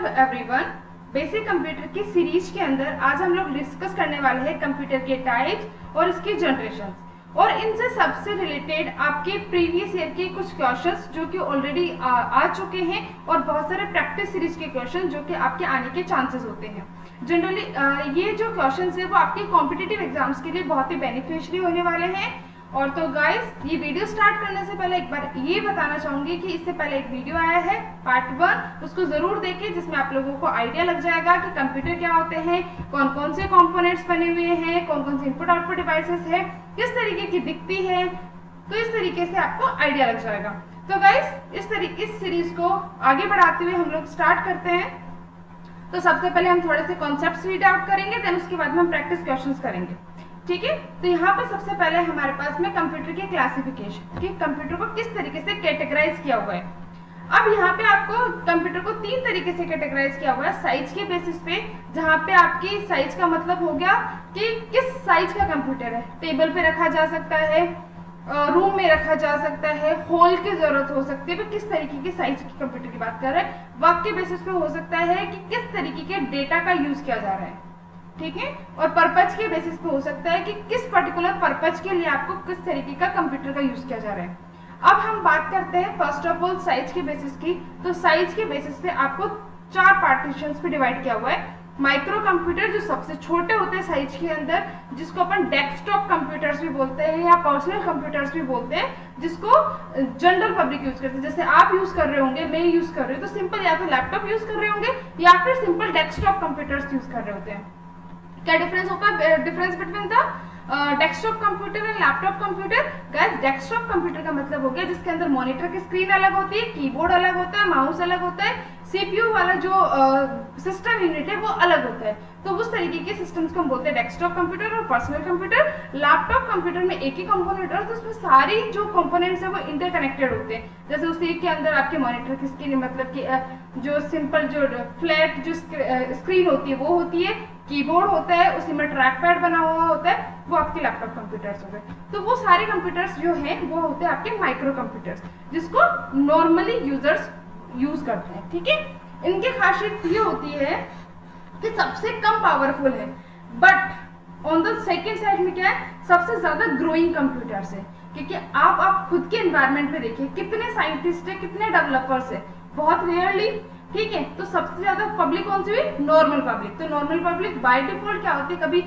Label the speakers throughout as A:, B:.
A: Everyone. Basic computer की series के अंदर आज हम लोग डिस्कस करने वाले हैं कंप्यूटर के टाइप्स और इसके जनरेशंस और इनसे सबसे रिलेटेड आपके प्रीवियस ईयर के कुछ क्वेश्चंस जो कि ऑलरेडी आ चुके हैं और बहुत सारे प्रैक्टिस सीरीज के क्वेश्चन जो कि आपके आने के चांसेस होते हैं। जनरली ये जो क्वेश्चंस है वो आपके कॉम्पिटिटिव एग्जाम्स के लिए बहुत ही बेनिफिशियरी होने वाले हैं। और तो गाइस, ये वीडियो स्टार्ट करने से पहले एक बार ये बताना चाहूंगी कि इससे पहले एक वीडियो आया है पार्ट 1, उसको जरूर देखें जिसमें आप लोगों को आइडिया लग जाएगा कि कंप्यूटर क्या होते हैं, कौन कौन से कंपोनेंट्स बने हुए हैं, कौन कौन से इनपुट आउटपुट डिवाइसेस है, किस तरीके की दिखती है। तो इस तरीके से आपको आइडिया लग जाएगा। तो गाइस, इस सीरीज को आगे बढ़ाते हुए हम लोग स्टार्ट करते हैं। तो सबसे पहले हम थोड़े से कॉन्सेप्ट्स रीड आउट करेंगे, देन उसके बाद में हम प्रैक्टिस क्वेश्चंस करेंगे। ठीक है, तो यहाँ पर सबसे पहले हमारे पास में कंप्यूटर के क्लासिफिकेशन कि कंप्यूटर को किस तरीके से कैटेगराइज किया हुआ है। अब यहाँ पे आपको कंप्यूटर को 3 तरीके से कैटेगराइज किया हुआ है। साइज के बेसिस पे, जहाँ पे आपकी साइज का मतलब हो गया कि किस साइज का कंप्यूटर है। टेबल पे रखा जा सकता है, रूम में रखा जा सकता है, हॉल की जरूरत हो सकती है। किस तरीके की साइज की कंप्यूटर की बात कर रहे हैं। वर्क के बेसिस पे हो सकता है कि किस तरीके के डेटा का यूज किया जा रहा है। ठीक है, और पर्पज के बेसिस पे हो सकता है कि किस पर्टिकुलर पर्पज के लिए आपको किस तरीके का कंप्यूटर का यूज किया जा रहा है। अब हम बात करते हैं फर्स्ट ऑफ ऑल साइज के बेसिस की। तो साइज के बेसिस पे आपको 4 पार्टीशंस पे डिवाइड किया हुआ है। माइक्रो कंप्यूटर जो सबसे छोटे होते हैं साइज के अंदर, जिसको अपन डेस्कटॉप कंप्यूटर्स भी बोलते हैं या पर्सनल कंप्यूटर्स भी बोलते हैं, जिसको जनरल पब्लिक यूज करते हैं। जैसे आप यूज कर रहे होंगे, मैं यूज कर रही हूँ, तो सिंपल या तो लैपटॉप यूज कर रहे होंगे या फिर सिंपल डेस्कटॉप कंप्यूटर्स यूज कर रहे होते हैं। क्या डिफरेंस होता है? Difference between the desktop computer and laptop computer. Guys, desktop computer का मतलब हो गया जिसके अंदर मॉनिटर की स्क्रीन अलग होती है, कीबोर्ड अलग होता है, माउस अलग होता है, सीपीयू वाला जो सिस्टम यूनिट है वो अलग होता है। तो उस तरीके के सिस्टम्स को हम बोलते हैं डेस्कटॉप कंप्यूटर और पर्सनल कंप्यूटर। लैपटॉप कंप्यूटर में एक ही कंपोनेंट है तो उसमें सारी जो कंपोनेंट्स है वो इंटरकनेक्टेड होते हैं। जैसे उसी के अंदर आपके मॉनिटर की स्क्रीन, मतलब कि जो सिंपल जो फ्लैट जो स्क्रीन होती है वो होती है, कीबोर्ड होता है, उसी में ट्रैक पैड बना हुआ होता है, वो आपके लैपटॉप कंप्यूटर्स हो गए। तो वो सारे कंप्यूटर्स जो हैं वो होते हैं आपके माइक्रो कंप्यूटर्स, जिसको नॉर्मली यूजर्स यूज करते हैं। ठीक है, इनकी खासियत ये होती है कि सबसे कम पावरफुल है, but on the second side में क्या है, सबसे ज्यादा ग्रोइंग कंप्यूटर्स है। क्योंकि आप खुद के एनवायरमेंट में देखिए कितने साइंटिस्ट है, कितने डेवलपर्स है, बहुत रेयरली। ठीक है, तो सबसे ज्यादा पब्लिक कौन सी हुई? Normal public. तो नॉर्मल पब्लिक बाय डिफॉल्ट क्या होती है, कभी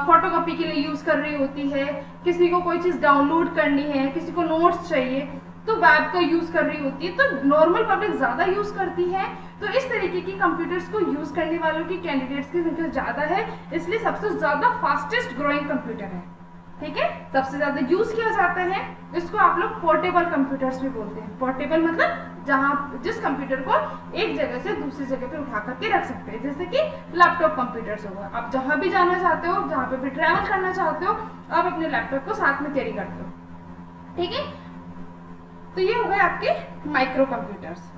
A: फोटोकॉपी के लिए यूज कर रही होती है, किसी को कोई चीज डाउनलोड करनी है, किसी को नोट्स चाहिए तो वेब का यूज कर रही होती है। तो नॉर्मल पब्लिक ज्यादा यूज करती है। तो इस तरीके की कंप्यूटर्स को यूज करने वालों की कैंडिडेट्स की संख्या ज्यादा है, इसलिए सबसे ज्यादा फास्टेस्ट ग्रोइंग कंप्यूटर है। ठीक है, सबसे ज्यादा यूज किया जाता है। इसको आप लोग पोर्टेबल कंप्यूटर्स भी बोलते हैं। पोर्टेबल मतलब जिस कंप्यूटर को एक जगह से दूसरी जगह पे उठा करके रख सकते हैं, जैसे कि लैपटॉप कंप्यूटर्स होगा। आप जहां भी जाना चाहते हो, जहां पे भी ट्रैवल करना चाहते हो, आप अपने लैपटॉप को साथ में कैरी करते हो। ठीक है, तो ये हो गए आपके माइक्रो कंप्यूटर्स।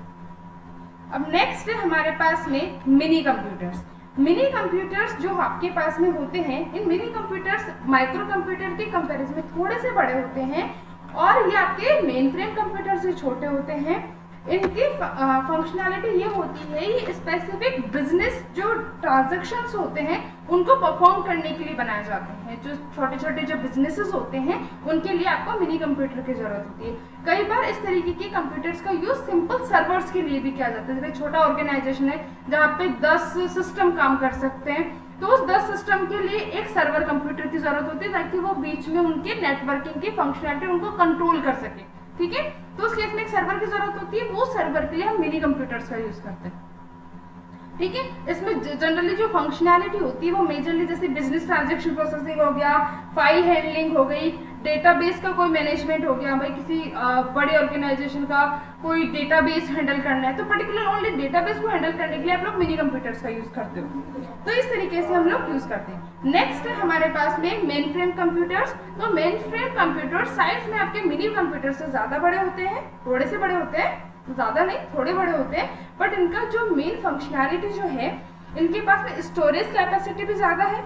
A: अब नेक्स्ट है हमारे पास में मिनी कंप्यूटर्स। मिनी कंप्यूटर्स जो आपके पास में होते हैं, इन मिनी कंप्यूटर्स माइक्रो कंप्यूटर के कंपैरिजन में थोड़े से बड़े होते हैं और ये आपके मेन फ्रेम कंप्यूटर से छोटे होते हैं। इनकी फंक्शनैलिटी ये होती है, ये स्पेसिफिक बिजनेस जो ट्रांजैक्शंस होते हैं उनको परफॉर्म करने के लिए बनाए जाते हैं। जो छोटे छोटे जो बिजनेसेस होते हैं उनके लिए आपको मिनी कंप्यूटर की जरूरत होती है। कई बार इस तरीके के कंप्यूटर्स का यूज सिंपल सर्वर्स के लिए भी किया जाता है। जैसे छोटा ऑर्गेनाइजेशन है जहाँ पे 10 सिस्टम काम कर सकते हैं, तो उस 10 सिस्टम के लिए एक सर्वर कंप्यूटर की जरूरत होती है ताकि वो बीच में उनके नेटवर्किंग की फंक्शनैलिटी उनको कंट्रोल कर सके। ठीक है, तो उस केस में एक सर्वर की जरूरत होती है, वो सर्वर के लिए हम मिनी कंप्यूटर्स का यूज करते हैं। ठीक है, इसमें जनरली जो फंक्शनैलिटी होती है वो मेजरली जैसे बिजनेस ट्रांजैक्शन प्रोसेसिंग हो गया, फाइल हैंडलिंग हो गई, डेटाबेस का कोई मैनेजमेंट हो गया। भाई किसी बड़े ऑर्गेनाइजेशन का कोई डेटाबेस हैंडल करना है तो पर्टिकुलर ओनली डेटाबेस को हैंडल करने के लिए आप लोग मिनी कंप्यूटर्स का यूज करते हो। तो इस तरीके से हम लोग यूज करते हैं। नेक्स्ट है हमारे पास में मेन फ्रेम कंप्यूटर्स। तो मेन फ्रेम कंप्यूटर साइज में आपके मिनी कंप्यूटर से ज्यादा बड़े होते हैं, थोड़े से बड़े होते हैं, ज्यादा नहीं थोड़े बड़े होते हैं, बट इनका जो मेन फंक्शनैलिटी जो है, इनके पास में स्टोरेज कैपेसिटी भी ज्यादा है।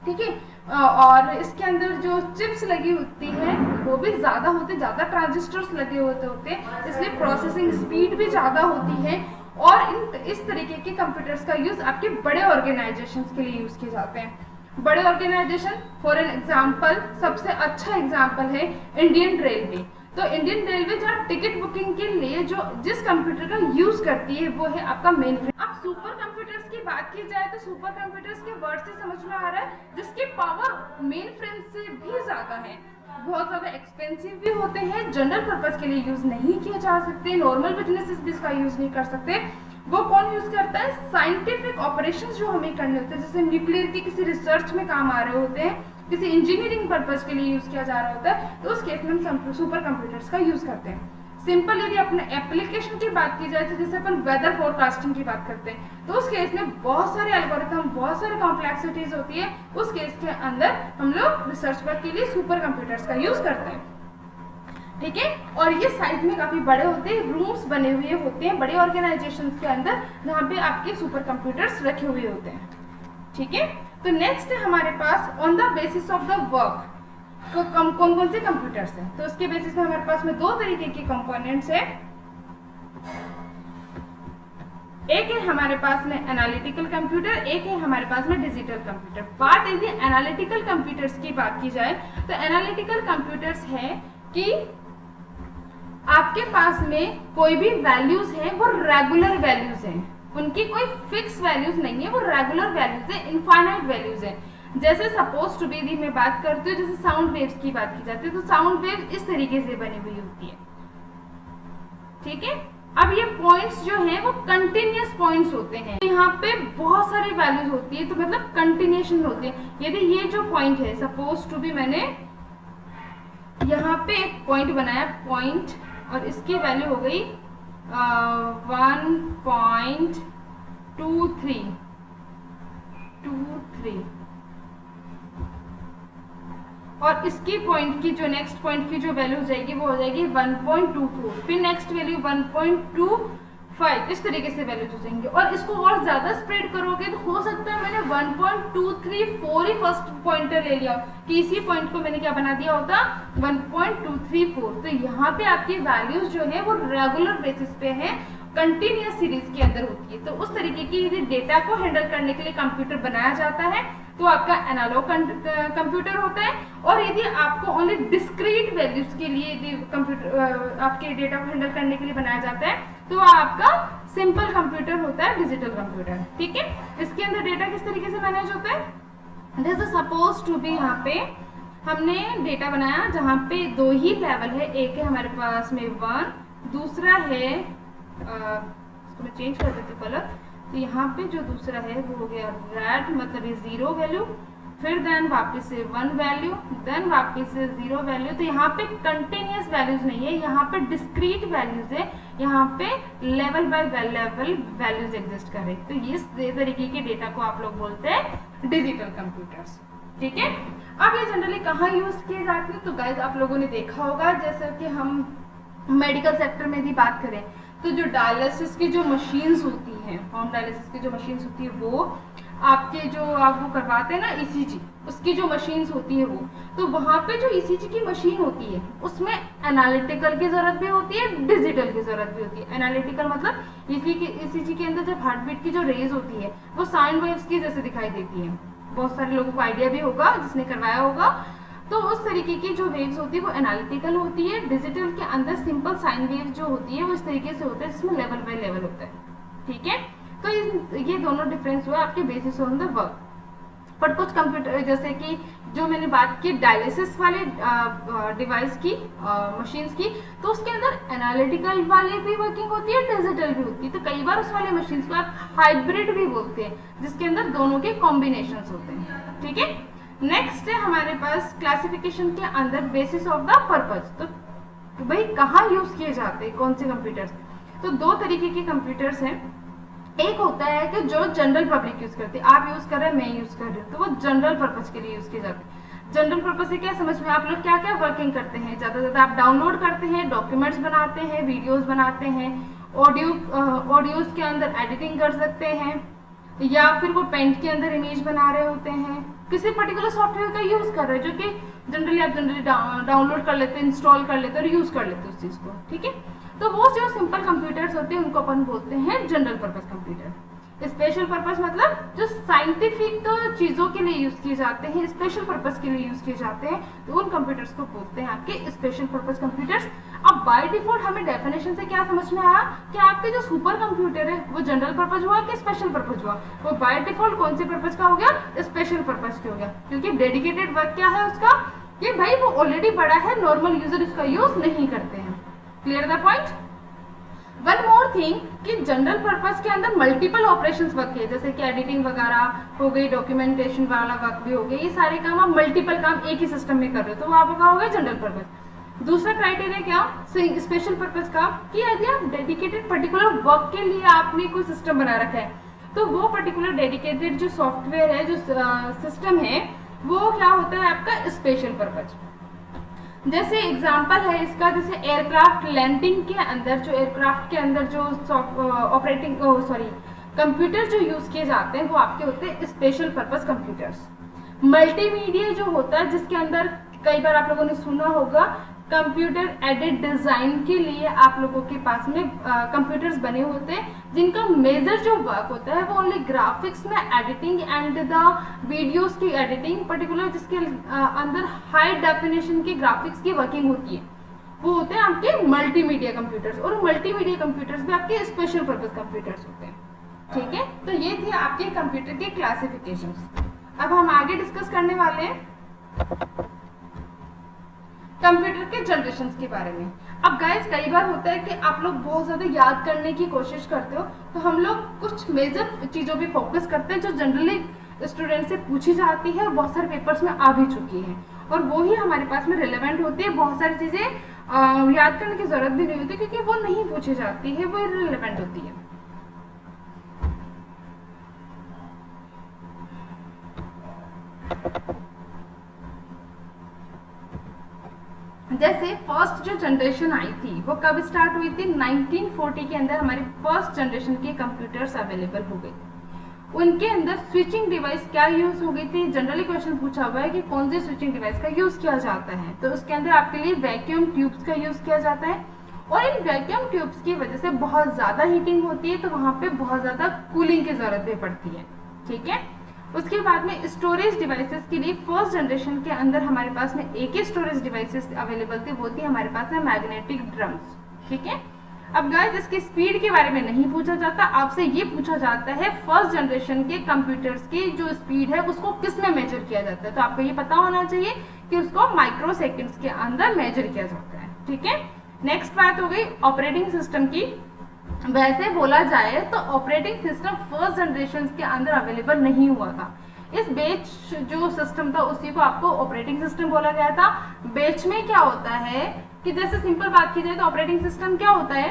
A: ठीक है, और इसके अंदर जो चिप्स लगी होती है वो भी ज्यादा होते, ज्यादा ट्रांजिस्टर्स लगे होते हैं, इसलिए प्रोसेसिंग स्पीड भी ज्यादा होती है। और इस तरीके के कंप्यूटर्स का यूज आपके बड़े ऑर्गेनाइजेशंस के लिए यूज किए जाते हैं। बड़े ऑर्गेनाइजेशन फॉर एन एग्जांपल, सबसे अच्छा एग्जांपल है इंडियन रेलवे। तो इंडियन रेलवे जहाँ टिकट बुकिंग के लिए जो जिस कंप्यूटर का यूज करती है वो है आपका मेन फ्रेम। अब सुपर कंप्यूटर्स की बात की जाए तो सुपर कंप्यूटर्स के वर्ड से समझ में आ रहा है जिसकी पावर मेन फ्रेम से भी ज्यादा है, बहुत ज्यादा एक्सपेंसिव भी होते हैं, जनरल पर्पज के लिए यूज नहीं किए जा सकते, नॉर्मल बिजनेसेस भी इसका यूज नहीं कर सकते। वो कौन यूज करता है? साइंटिफिक ऑपरेशंस जो हमें करने होते हैं, जैसे न्यूक्लियर की किसी रिसर्च में काम आ रहे होते हैं, किसी इंजीनियरिंग पर्पज के लिए यूज किया जा रहा होता है, तो उस केस में हम सुपर कंप्यूटर्स का यूज करते हैं। सिंपल यदि अपने एप्लीकेशन की बात की जाए तो जैसे अपन वेदर फोरकास्टिंग की बात करते हैं, तो उस केस में बहुत सारे एल्गोरिथम, बहुत सारे कॉम्प्लेक्सिटीज होती है, उस केस के अंदर हम लोग रिसर्च वर्क के लिए सुपर कंप्यूटर्स का यूज करते हैं। ठीक है, और ये साइज में काफी बड़े होते हैं, रूम्स बने हुए होते हैं बड़े ऑर्गेनाइजेशंस के अंदर जहाँ पे आपके सुपर कंप्यूटर्स रखे हुए होते हैं। ठीक है, तो नेक्स्ट है हमारे pass on the basis of the work कौन कौन से कंप्यूटर्स हैं। तो उसके बेसिस में हमारे पास में दो तरीके के कंपोनेंट्स हैं। एक है हमारे पास में एनालिटिकल कंप्यूटर, एक है हमारे पास में डिजिटल कंप्यूटर। बात यदि एनालिटिकल कंप्यूटर्स की बात की जाए तो एनालिटिकल कंप्यूटर्स है कि आपके पास में कोई भी वैल्यूज है वो रेगुलर वैल्यूज हैं, उनकी कोई फिक्स वैल्यूज नहीं है, वो रेगुलर वैल्यूज है, इनफाइनाइट वैल्यूज है। जैसे सपोज टू बी मैं बात करती हूँ, जैसे साउंड वेव्स की बात की जाती है, तो साउंड वेव इस तरीके से बनी हुई होती है। ठीक है, अब ये पॉइंट्स जो हैं वो कंटिन्यूअस पॉइंट्स होते हैं, यहाँ पे बहुत सारी वैल्यूज होती है, तो मतलब कंटिन्यूएशन होती है। यदि ये जो पॉइंट है, सपोज टू बी मैंने यहाँ पे एक पॉइंट बनाया, पॉइंट, और इसकी वैल्यू हो गई 1.23 और इसकी पॉइंट की जो नेक्स्ट पॉइंट की जो वैल्यू हो जाएगी वो हो जाएगी 1.24, फिर नेक्स्ट वैल्यू 1.25, इस तरीके से वैल्यूज हो जाएंगे। और इसको और ज्यादा स्प्रेड करोगे तो हो सकता है मैंने 1.234 ही फर्स्ट पॉइंटर ले लिया कि इसी पॉइंट को मैंने क्या बना दिया होता 1.234। तो यहाँ पे आपकी वैल्यूज जो है वो रेगुलर बेसिस पे है, कंटिन्यूअस सीरीज के अंदर होती है। तो उस तरीके की यदि डेटा को हैंडल करने के लिए कंप्यूटर बनाया जाता है तो आपका एनालॉग कंप्यूटर होता है। और यदि आपको ओनली डिस्क्रीट वैल्यूज के लिए यदि कंप्यूटर आपके डेटा को हैंडल करने के लिए बनाया जाता है तो आपका सिंपल कंप्यूटर होता है, डिजिटल कंप्यूटर। ठीक है, इसके अंदर डेटा किस तरीके से मैनेज होता है? जैसे सपोज टू बी यहाँ पे हमने डेटा बनाया जहाँ पे दो ही लेवल है, एक है हमारे पास में 1, दूसरा है इसको मैं चेंज कर देती हूँ कलर, तो यहाँ पे जो दूसरा है वो हो गया रेड, मतलब ये 0 वैल्यू, फिर देन वापस से 1 वैल्यू, देन वापस से 0 वैल्यू। तो यहाँ पे कंटिन्यूअस वैल्यूज नहीं है, यहाँ पे डिस्क्रीट वैल्यूज है, यहाँ पे level by level values exist कर रहे हैं। तो इस तरीके के डेटा को आप लोग बोलते हैं डिजिटल कंप्यूटर्स। ठीक है, अब ये जनरली कहाँ यूज किए जाते हैं? तो गाइस आप लोगों ने देखा होगा, जैसे कि हम मेडिकल सेक्टर में भी बात करें तो जो डायलिसिस की जो मशीन्स होती हैं, होम डायलिसिस की जो मशीन्स होती है, वो आपके जो आप वो करवाते हैं ना ईसीजी, उसकी जो मशीन्स होती है वो, तो वहाँ पे जो ईसीजी की मशीन होती है उसमें एनालिटिकल की जरूरत भी होती है, डिजिटल की जरूरत भी होती है। एनालिटिकल मतलब ईसीजी के अंदर जब हार्ट बीट की जो रेज होती है वो साउंड वेव्स की जैसे दिखाई देती है, बहुत सारे लोगों को आइडिया भी होगा जिसने करवाया होगा। तो उस तरीके की जो वेव्स होती है वो एनालिटिकल होती है। डिजिटल के अंदर सिंपल साइन वेव जो होती है वो इस तरीके से होता है जिसमें लेवल बाय लेवल होता है। ठीक है, तो ये दोनों डिफरेंस हुआ आपके बेसिस ऑन द वर्क। पर कुछ कंप्यूटर जैसे कि जो मैंने बात की डायलिसिस वाले डिवाइस की, मशीन्स की, तो उसके अंदर एनालिटिकल वाली भी वर्किंग होती है, डिजिटल भी होती है। तो कई बार उस वाले मशीन्स को आप हाइब्रिड भी बोलते हैं, जिसके अंदर दोनों के कॉम्बिनेशंस होते हैं। ठीक है, नेक्स्ट है हमारे पास क्लासिफिकेशन के अंदर बेसिस ऑफ द पर्पज। तो भाई कहाँ यूज किए जाते हैं कौन से कंप्यूटर्स? तो दो तरीके के कंप्यूटर्स हैं। एक होता है कि जो जनरल पब्लिक यूज करती है, आप यूज कर रहे हैं, मैं यूज कर रही हूँ, तो वो जनरल पर्पज के लिए यूज किए जाते हैं। जनरल पर्पज से क्या समझ में, आप लोग क्या क्या वर्किंग करते हैं? ज्यादा से ज्यादा आप डाउनलोड करते हैं, डॉक्यूमेंट्स बनाते हैं, वीडियोस बनाते हैं, ऑडियोज के अंदर एडिटिंग कर सकते हैं, या फिर वो पेंट के अंदर इमेज बना रहे होते हैं, किसी पर्टिकुलर सॉफ्टवेयर का यूज कर रहे हैं जो कि जनरली आप डाउनलोड कर लेते हैं, इंस्टॉल कर लेते हैं और यूज कर लेते हैं उस चीज को। ठीक है, तो वो जो सिंपल कंप्यूटर्स होते हैं उनको अपन बोलते हैं general purpose computer. Special purpose मतलब जो साइंटिफिक चीजों के लिए यूज किए जाते हैं, स्पेशल पर्पस के लिए यूज किए जाते हैं, तो उन कंप्यूटर्स को बोलते हैं आपके स्पेशल पर्पस कंप्यूटर्स। अब बाय डिफॉल्ट हमें डेफिनेशन से क्या समझ में आया कि आपके जो सुपर कंप्यूटर है वो जनरल पर्पस हुआ कि स्पेशल पर्पस हुआ? वो बाय डिफॉल्ट कौन से पर्पस का हो गया? स्पेशल पर्पस का हो गया, क्योंकि डेडिकेटेड वर्क क्या है उसका कि भाई वो ऑलरेडी बड़ा है, नॉर्मल यूजर इसका यूज नहीं करते हैं। Clear the point? One more thing कि जनरल पर्पस के अंदर मल्टीपल ऑपरेशंस वर्क है, जैसे कि एडिटिंग वगैरह हो गई, डॉक्यूमेंटेशन वाला वर्क भी हो गया, ये सारे काम आप मल्टीपल काम एक ही सिस्टम में कर रहे हो, तो वो आपका हो गया जनरल पर्पस। दूसरा क्राइटेरिया क्या स्पेशल पर्पस का कि यदि आप डेडिकेटेड पर्टिकुलर वर्क के लिए आपने कोई सिस्टम बना रखा है, तो वो पर्टिकुलर डेडिकेटेड जो सॉफ्टवेयर है, जो सिस्टम है, वो क्या होता है आपका स्पेशल पर्पस। जैसे एग्जांपल है इसका, जैसे एयरक्राफ्ट लैंडिंग के अंदर जो एयरक्राफ्ट के अंदर जो कंप्यूटर जो यूज किए जाते हैं वो आपके होते हैं स्पेशल पर्पस कंप्यूटर्स। मल्टीमीडिया जो होता है जिसके अंदर कई बार आप लोगों ने सुना होगा कंप्यूटर एडेड डिजाइन के लिए आप लोगों के पास में कंप्यूटर्स बने होते हैं जिनका मेजर जो वर्क होता है वो ओनली ग्राफिक्स में एडिटिंग एंड द वीडियोस की एडिटिंग, पर्टिकुलर जिसके अंदर हाई डेफिनेशन की ग्राफिक्स की वर्किंग होती है, वो होते हैं आपके मल्टीमीडिया कंप्यूटर्स। और मल्टीमीडिया कंप्यूटर्स भी आपके स्पेशल पर्पस कंप्यूटर्स होते हैं। ठीक है, तो ये थी आपके कंप्यूटर के क्लासिफिकेशंस। अब हम आगे डिस्कस करने वाले हैं कंप्यूटर के जनरेशंस के बारे में। अब गाइस कई बार होता है कि आप लोग बहुत ज्यादा याद करने की कोशिश करते हो, तो हम लोग कुछ मेजर चीजों पे फोकस करते हैं जो जनरली स्टूडेंट से पूछी जाती है और बहुत सारे पेपर्स में आ भी चुकी है, और वो ही हमारे पास में रिलेवेंट होती है। बहुत सारी चीजें याद करने की जरूरत भी नहीं होती क्योंकि वो नहीं पूछी जाती है, वो इररिलेवेंट होती है। जैसे फर्स्ट जो जनरेशन आई थी वो कब स्टार्ट हुई थी? 1940 के अंदर हमारी फर्स्ट जनरेशन के कंप्यूटर्स अवेलेबल हो गए। उनके अंदर स्विचिंग डिवाइस क्या यूज हो गई थी? जनरली क्वेश्चन पूछा हुआ है कि कौन से स्विचिंग डिवाइस का यूज किया जाता है, तो उसके अंदर आपके लिए वैक्यूम ट्यूब्स का यूज किया जाता है। और इन वैक्यूम ट्यूब्स की वजह से बहुत ज्यादा हीटिंग होती है, तो वहां पे बहुत ज्यादा कूलिंग की जरूरत भी पड़ती है। ठीक है, उसके बाद में स्टोरेज डिवाइसेस के लिए फर्स्ट जनरेशन के अंदर हमारे पास में एक ही स्टोरेज डिवाइसेस अवेलेबल थे, वो थी हमारे पास में मैग्नेटिक ड्रम्स। ठीक है, अब गाइस इसकी स्पीड के बारे में नहीं पूछा जाता, आपसे ये पूछा जाता है फर्स्ट जनरेशन के कंप्यूटर्स की जो स्पीड है उसको किस में मेजर किया जाता है, तो आपको ये पता होना चाहिए कि उसको माइक्रो सेकेंड्स के अंदर मेजर किया जाता है। ठीक है, नेक्स्ट बात हो गई ऑपरेटिंग सिस्टम की। वैसे बोला जाए तो ऑपरेटिंग सिस्टम फर्स्ट जनरेशन के अंदर अवेलेबल नहीं हुआ था। इस बेच जो सिस्टम था उसी को आपको ऑपरेटिंग सिस्टम बोला गया था। बेच में क्या होता है कि जैसे सिंपल बात की जाए तो ऑपरेटिंग सिस्टम क्या होता है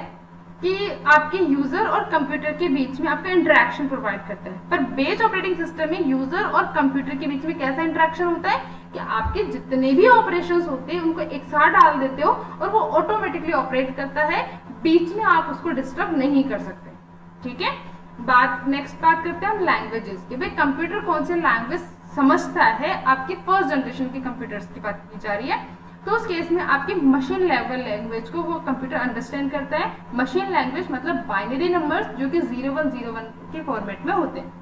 A: कि आपके यूजर और कंप्यूटर के बीच में आपका इंटरेक्शन प्रोवाइड करता है। पर बेच ऑपरेटिंग सिस्टम में यूजर और कंप्यूटर के बीच में कैसा इंटरेक्शन होता है कि आपके जितने भी ऑपरेशंस होते हैं उनको एक साथ डाल देते हो और वो ऑटोमेटिकली ऑपरेट करता है, बीच में आप उसको डिस्टर्ब नहीं कर सकते। ठीक है, नेक्स्ट बात करते हैं हम लैंग्वेजेस की। भाई कंप्यूटर कौन से लैंग्वेज समझता है? आपके फर्स्ट जनरेशन के कंप्यूटर्स की बात की जा रही है, तो उस केस में आपकी मशीन लेवल लैंग्वेज को वो कंप्यूटर अंडरस्टैंड करता है। मशीन लैंग्वेज मतलब बाइनरी नंबर्स जो कि 0101 के फॉर्मेट में होते हैं।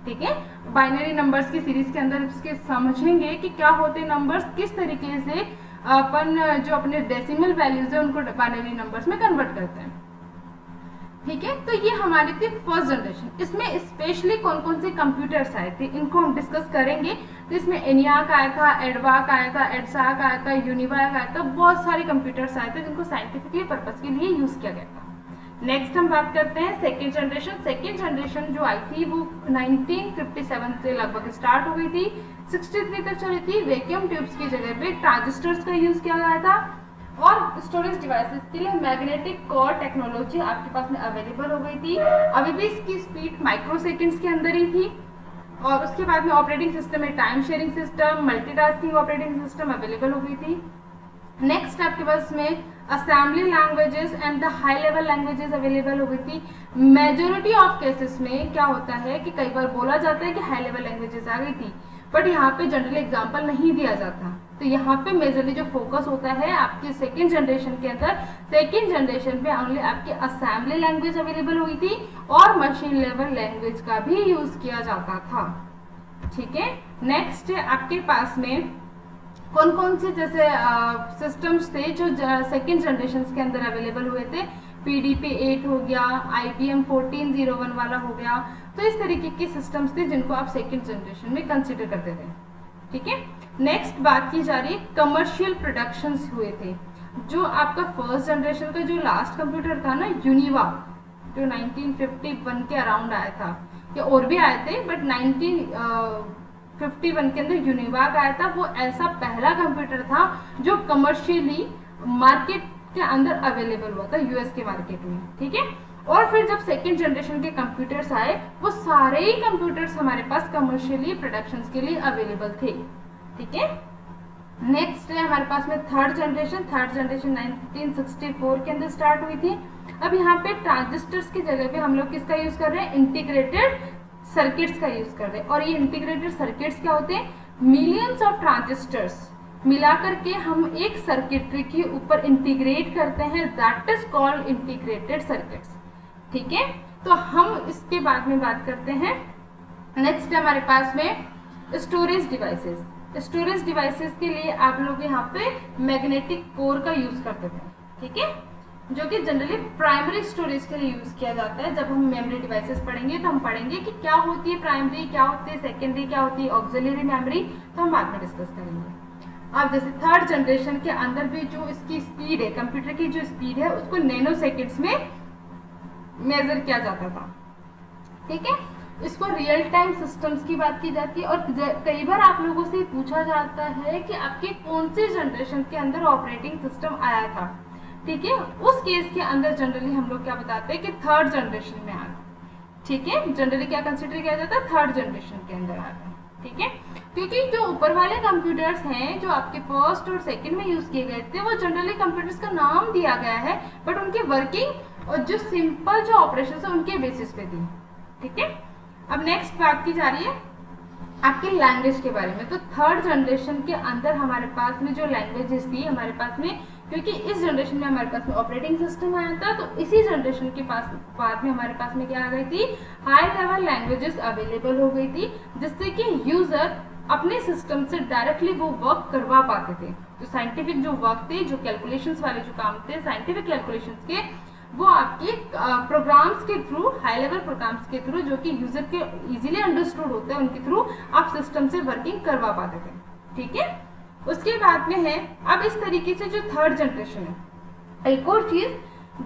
A: ठीक है, बाइनरी नंबर्स की सीरीज के अंदर इसके समझेंगे कि क्या होते हैं नंबर्स, किस तरीके से अपन जो अपने डेसिमल वैल्यूज है उनको बाइनरी नंबर्स में कन्वर्ट करते हैं। ठीक है, तो ये हमारी थी फर्स्ट जनरेशन। इसमें स्पेशली कौन कौन से कंप्यूटर्स आए थे इनको हम डिस्कस करेंगे। तो इसमें एनियाक आया था, एडवाक आया था, एडसाक आया था, यूनिवाक आया था, बहुत सारे कंप्यूटर्स आए थे जिनको साइंटिफिकली पर्पस के लिए यूज किया गया था। नेक्स्ट हम बात करते हैं सेकेंड जनरेशन। सेकेंड जनरेशन जो आई थी वो 1957 से लगभग स्टार्ट हो गई थी, 63 तक चली थी। वैक्यूम ट्यूब्स की जगह पे ट्रांजिस्टर्स का यूज किया गया था और स्टोरेज डिवाइसेस के लिए मैग्नेटिक कोर टेक्नोलॉजी आपके पास में अवेलेबल हो गई थी। अभी भी इसकी स्पीड माइक्रो सेकेंड्स के अंदर ही थी। और उसके बाद में ऑपरेटिंग सिस्टम में time sharing system, multitasking operating system available हो गई थी। नेक्स्ट आपके पास में assembly languages and the high level languages available हो गई थी। मेजोरिटी ऑफ केसेस में क्या होता है कि कई बार बोला जाता है कि हाई लेवल लैंग्वेजेस आ गई थी, बट यहाँ पे जनरली एग्जाम्पल नहीं दिया जाता। तो यहाँ पे मेजरली जो फोकस होता है आपके सेकेंड जनरेशन के अंदर, सेकेंड जनरेशन पे ओनली आपकी असेंबली लैंग्वेज अवेलेबल हुई थी और मशीन लेवल लैंग्वेज का भी यूज किया जाता था। ठीक है, नेक्स्ट आपके पास में कौन कौन से जैसे सिस्टम्स थे जो सेकेंड जनरेशन के अंदर अवेलेबल हुए थे। PDP 8 हो गया, IBM 1401 वाला हो गया। तो इस तरीके के सिस्टम्स थे जिनको आप सेकेंड जनरेशन में कंसिडर करते थे। ठीक है, नेक्स्ट बात की जा रही है कमर्शियल प्रोडक्शंस हुए थे। जो आपका फर्स्ट जनरेशन का जो लास्ट कंप्यूटर था ना, यूनिवा, जो 1951 के अराउंड आया था, या और भी आए थे बट 1951 के अंदर यूनिवा का आया था। वो ऐसा पहला कंप्यूटर था जो कमर्शियली मार्केट के अंदर अवेलेबल हुआ था, यूएस के मार्केट में। ठीक है, और फिर जब सेकेंड जनरेशन के कंप्यूटर्स आए, वो सारे ही कंप्यूटर्स हमारे पास कमर्शियली प्रोडक्शंस के लिए अवेलेबल थे। ठीक है, नेक्स्ट है हमारे पास में थर्ड जनरेशन। थर्ड जनरेशन 1964 के अंदर स्टार्ट हुई थी। अब यहाँ पे ट्रांजिस्टर्स की जगह पे हम लोग किसका यूज कर रहे हैं, इंटीग्रेटेड सर्किट्स का यूज कर रहे हैं। और ये इंटीग्रेटेड सर्किट्स क्या होते हैं, मिलियंस ऑफ ट्रांजिस्टर्स मिलाकर के हम एक सर्किटरी के ऊपर इंटीग्रेट करते हैं, that is called integrated circuits. ठीक है, तो हम इसके बाद में बात करते हैं। नेक्स्ट है हमारे पास में स्टोरेज डिवाइसेस। स्टोरेज डिवाइसेस के लिए आप लोग यहाँ पे मैग्नेटिक कोर का यूज करते थे। ठीक है, जो कि जनरली प्राइमरी स्टोरेज के लिए यूज किया जाता है। जब हम मेमोरी डिवाइसेस पढ़ेंगे तो हम पढ़ेंगे कि क्या होती है प्राइमरी, क्या होती है सेकेंडरी, क्या होती है ऑक्सिलरी मेमोरी, तो हम बाद में डिस्कस करेंगे। अब जैसे थर्ड जनरेशन के अंदर भी जो इसकी स्पीड है, कंप्यूटर की जो स्पीड है, उसको नैनो सेकेंड्स में मेजर किया जाता था। ठीक है, इसको रियल टाइम सिस्टम्स की बात की जाती है। और कई बार आप लोगों से पूछा जाता है कि आपके कौन से जनरेशन के अंदर ऑपरेटिंग सिस्टम आया था। ठीक है, उस केस के अंदर जनरली हम लोग क्या बताते हैं कि थर्ड जनरेशन में आया। ठीक है, जनरली क्या कंसिडर किया जाता है, थर्ड जनरेशन के अंदर आया। ठीक है, क्योंकि जो ऊपर वाले कंप्यूटर्स हैं जो आपके फर्स्ट और सेकंड में यूज किए गए थे, वो जनरली कंप्यूटर्स का नाम दिया गया है, बट उनकी वर्किंग और जो सिंपल जो ऑपरेशन है उनके बेसिस पे थी। ठीक है, अब नेक्स्ट बात की जा रही है आपकी लैंग्वेज के बारे में। तो थर्ड जनरेशन के अंदर हमारे पास में जो लैंग्वेजेस थी हमारे पास में, क्योंकि इस जनरेशन में हमारे पास में ऑपरेटिंग सिस्टम आया था, तो इसी जनरेशन के पास बाद में हमारे पास में क्या आ गई थी, हाई लेवल लैंग्वेजेस अवेलेबल हो गई थी, जिससे कि यूजर अपने सिस्टम से डायरेक्टली वो वर्क करवा पाते थे। जो साइंटिफिक जो वर्क थे, जो कैलकुलेशंस वाले जो काम थे साइंटिफिक कैलकुलेशंस के, वो आपके प्रोग्राम्स के थ्रू, हाई लेवल प्रोग्राम्स के थ्रू, जो कि यूजर के इजीली अंडरस्टूड होते हैं, उनके थ्रू आप सिस्टम से वर्किंग करवा पाते थे। ठीक है, उसके बाद में है अब इस तरीके से जो थर्ड जनरेशन है। एक और चीज,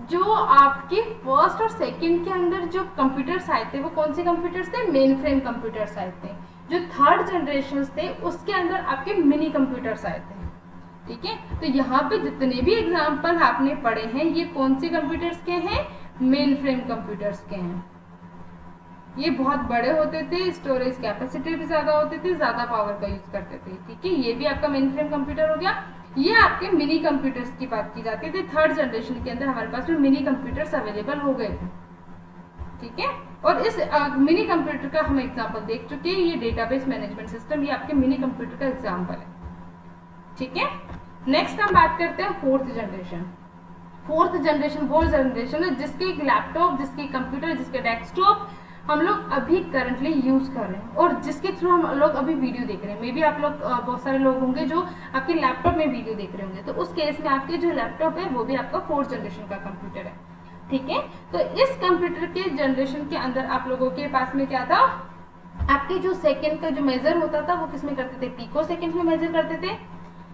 A: जो आपके फर्स्ट और सेकंड के अंदर जो कंप्यूटर्स आए थे, वो कौन से कंप्यूटर्स थे, मेन फ्रेम कंप्यूटर्स आए थे। जो थर्ड जनरेशन थे उसके अंदर आपके मिनी कंप्यूटर्स आए थे। ठीक है, तो यहाँ पे जितने भी एग्जाम्पल आपने पढ़े हैं, ये कौन से कंप्यूटर्स के हैं, मेन फ्रेम कंप्यूटर्स के हैं। ये बहुत बड़े होते थे, स्टोरेज कैपेसिटी भी ज्यादा होते थे, ज्यादा पावर का यूज करते थे। ठीक है, ये भी आपका मेन फ्रेम कंप्यूटर हो गया। ये आपके मिनी कंप्यूटर्स की बात की जाती थी। थर्ड जनरेशन के अंदर हमारे पास में मिनी कंप्यूटर्स अवेलेबल हो गए थे। ठीक है, और इस मिनी कंप्यूटर का हम एग्जाम्पल देख चुके हैं। ये डेटाबेस मैनेजमेंट सिस्टम, ये आपके मिनी कंप्यूटर का एग्जाम्पल है। ठीक है, नेक्स्ट हम बात करते हैं फोर्थ जनरेशन। फोर्थ जनरेशन वो जनरेशन है जिसके लैपटॉप, जिसके कंप्यूटर, जिसके डेस्कटॉप हम लोग अभी करंटली यूज कर रहे हैं और जिसके थ्रू हम लोग अभी वीडियो देख रहे हैं। मे बी आप लोग बहुत सारे लोग होंगे जो आपके लैपटॉप में वीडियो देख रहे होंगे, तो उस केस में आपके जो लैपटॉप है वो भी आपका फोर्थ जनरेशन का कंप्यूटर है। ठीक है, तो इस कंप्यूटर के जनरेशन के अंदर आप लोगों के पास में क्या था, आपके जो सेकेंड का जो मेजर होता था वो किसमें करते थे, पिको सेकेंड में मेजर करते थे।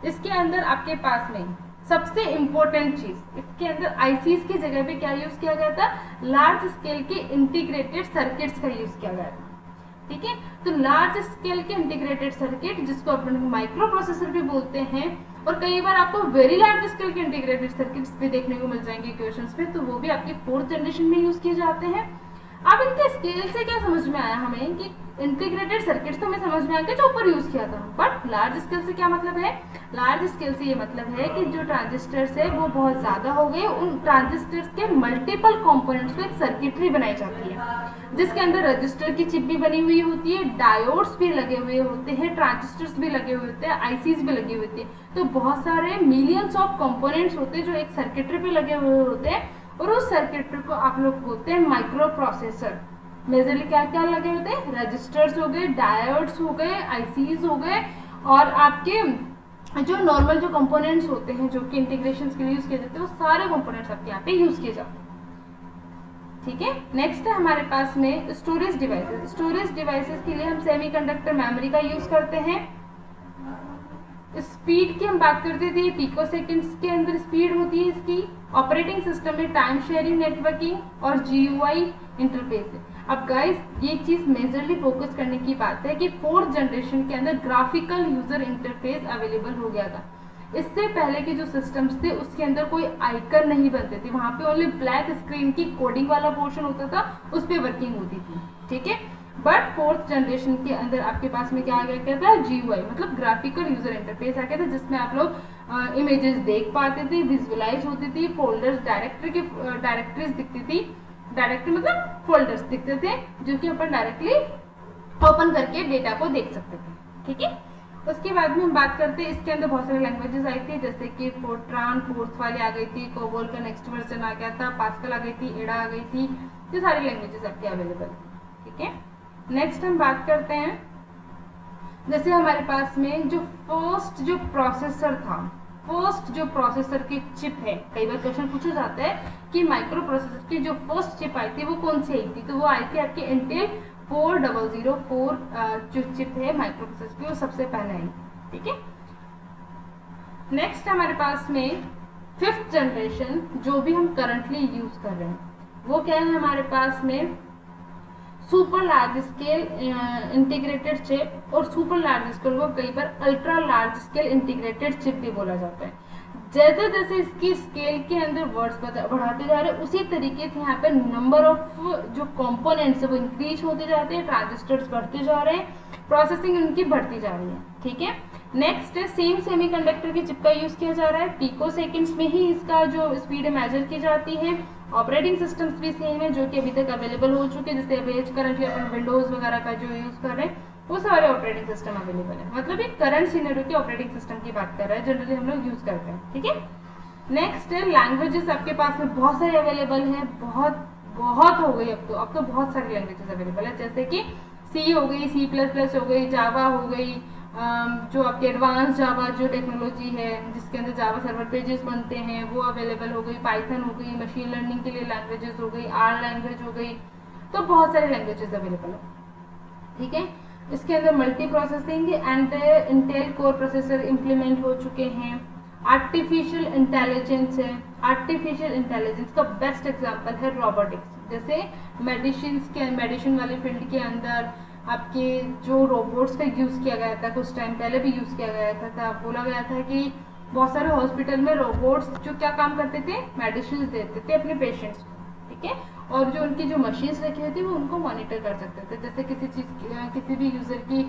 A: इसके अंदर आपके पास में सबसे इंपॉर्टेंट चीज, इसके अंदर आईसीज की जगह पे क्या यूज किया गया था, लार्ज स्केल के इंटीग्रेटेड सर्किट्स का यूज किया गया था। ठीक है, तो लार्ज स्केल के इंटीग्रेटेड सर्किट, जिसको अपन माइक्रो प्रोसेसर भी बोलते हैं, और कई बार आपको वेरी लार्ज स्केल के इंटीग्रेटेड सर्किट्स भी देखने को मिल जाएंगे क्वेश्चंस में, तो वो भी आपके फोर्थ जनरेशन में यूज किए जाते हैं। अब इनके स्केल से क्या समझ में आया हमें कि इंटीग्रेटेड सर्किट्स तो हमें समझ में आ गया जो ऊपर यूज किया था, बट लार्ज स्केल से क्या मतलब है, लार्ज स्केल से ये मतलब है कि जो ट्रांजिस्टर्स है वो बहुत ज्यादा हो गए, उन ट्रांजिस्टर्स के मल्टीपल कंपोनेंट्स में एक सर्किटरी बनाई जाती है। जिसके अंदर रजिस्टर की चिप भी बनी हुई होती है, डायोड्स भी लगे हुए होते हैं, ट्रांजिस्टर्स भी लगे हुए होते हैं, आईसीज भी लगी हुई होती है। तो बहुत सारे मिलियंस ऑफ कंपोनेंट्स होते हैं जो एक सर्किटरी पे लगे हुए होते हैं, और उस सर्किटरी को आप लोग बोलते हैं माइक्रो प्रोसेसर। मेजरली क्या क्या लगे होते हैं, रजिस्टर्स हो गए, डायोड्स हो गए, आईसीज हो गए, और आपके जो नॉर्मल जो कंपोनेंट्स होते हैं जो कि इंटीग्रेशन के लिए यूज किए जाते हैं, वो सारे कंपोनेंट्स आपके यहाँ पे यूज किए जाते हैं। ठीक है, नेक्स्ट है हमारे पास में स्टोरेज डिवाइसेस। स्टोरेज डिवाइसेस के लिए हम सेमीकंडक्टर मेमोरी का यूज करते हैं। स्पीड की हम बात करते थे, पिको सेकेंड्स के अंदर स्पीड होती है इसकी। ऑपरेटिंग सिस्टम में टाइम शेयरिंग नेटवर्किंग और जीयूआई इंटरफेस है। अब गाइस ये चीज मेजरली फोकस करने की बात है कि 4th जनरेशन के अंदर ग्राफिकल यूजर इंटरफेस अवेलेबल हो गया था। इससे पहले के जो सिस्टम्स थे उसके अंदर कोई आइकन नहीं बनते थे, वहां पे ओनली ब्लैक स्क्रीन की कोडिंग वाला पोर्शन होता था, उस पर वर्किंग होती थी। ठीक है, बट 4th जनरेशन के अंदर आपके पास में क्या आ गया था, जीयूआई मतलब ग्राफिकल यूजर इंटरफेस आ गया था, जिसमें आप लोग इमेजेस देख पाते थे, विजुअलाइज होती थी, फोल्डर्स डायरेक्टरीज दिखती थी। डायरेक्टरी मतलब फोल्डर्स दिखते थे जो कि अपन डायरेक्टली ओपन करके डेटा को देख सकते थे। ठीक है, उसके बाद में हम बात करते हैं, इसके अंदर बहुत सारी लैंग्वेजेस आई थी, जैसे कि फोर्ट्रान 4th वाली आ गई थी, कोबोल का नेक्स्ट वर्जन आ गया था, पास्कल आ गई थी, एडा आ गई थी। ये सारी लैंग्वेजेस आपके अवेलेबल है। ठीक है, नेक्स्ट हम बात करते हैं, जैसे हमारे पास में जो फर्स्ट जो प्रोसेसर था, फर्स्ट जो प्रोसेसर की चिप है, कई बार क्वेश्चन पूछा जाता है कि माइक्रो प्रोसेसर की जो फर्स्ट चिप आई थी वो कौन सी आई थी, तो वो आई थी आपकी इंटेल 4004 जो चिप है माइक्रो प्रोसेसर की, वो सबसे पहले आई। ठीक है, नेक्स्ट हमारे पास में 5th जनरेशन जो भी हम करंटली यूज कर रहे हैं वो क्या है, हमारे पास में super large scale integrated chip, और सुपर लार्ज स्केल को कई बार ultra large scale integrated chip भी बोला जाता है। जैसे जैसे इसकी स्केल के अंदर वर्ड्स बढ़ाते जा रहे हैं, उसी तरीके से यहाँ पे नंबर ऑफ जो कंपोनेंट्स है वो इंक्रीज होते जाते हैं, ट्रांजिस्टर्स बढ़ते जा रहे हैं, प्रोसेसिंग उनकी बढ़ती जा रही है। ठीक है, नेक्स्ट सेम सेमीकंडक्टर की चिप का यूज किया जा रहा है, पिको सेकेंड्स में ही इसका जो स्पीड मेजर की जाती है। ऑपरेटिंग सिस्टम्स भी सेम है जो कि अभी तक अवेलेबल हो चुके हैं, जैसे अभी करंटली अपन विंडोज वगैरह का जो यूज कर रहे हैं वो सारे ऑपरेटिंग सिस्टम अवेलेबल है। मतलब एक करंट सिनेरियो की ऑपरेटिंग सिस्टम की बात कर रहे हैं, जनरली हम लोग यूज करते हैं। ठीक है, नेक्स्ट लैंग्वेजेस आपके पास में बहुत सारे अवेलेबल है, बहुत हो गई अब तो बहुत सारी लैंग्वेजेस अवेलेबल है, जैसे कि सी हो गई, C++ हो गई, जावा हो गई, जो आपके एडवांस जावा जो टेक्नोलॉजी है जिसके अंदर जावा सर्वर पेजेस बनते हैं वो अवेलेबल हो गई, पाइथन हो गई, मशीन लर्निंग के लिए लैंग्वेजेस हो गई, आर लैंग्वेज हो गई, तो बहुत सारे लैंग्वेजेस अवेलेबल है। ठीक है, इसके अंदर multi processing and Intel core processor implement हो चुके हैं। आर्टिफिशियल इंटेलिजेंस है, आर्टिफिशियल इंटेलिजेंस का बेस्ट एग्जांपल है रोबोटिक्स। जैसे मेडिसिन वाले फील्ड के अंदर आपके जो रोबोट्स का यूज किया गया था, कुछ टाइम पहले भी यूज किया गया था, बोला गया था कि बहुत सारे हॉस्पिटल में रोबोट्स जो क्या काम करते थे, मेडिसिन देते थे अपने पेशेंट्स को। ठीक है, और जो उनकी जो मशीन्स रखी हुई थी वो उनको मॉनिटर कर सकते थे, जैसे किसी भी यूजर की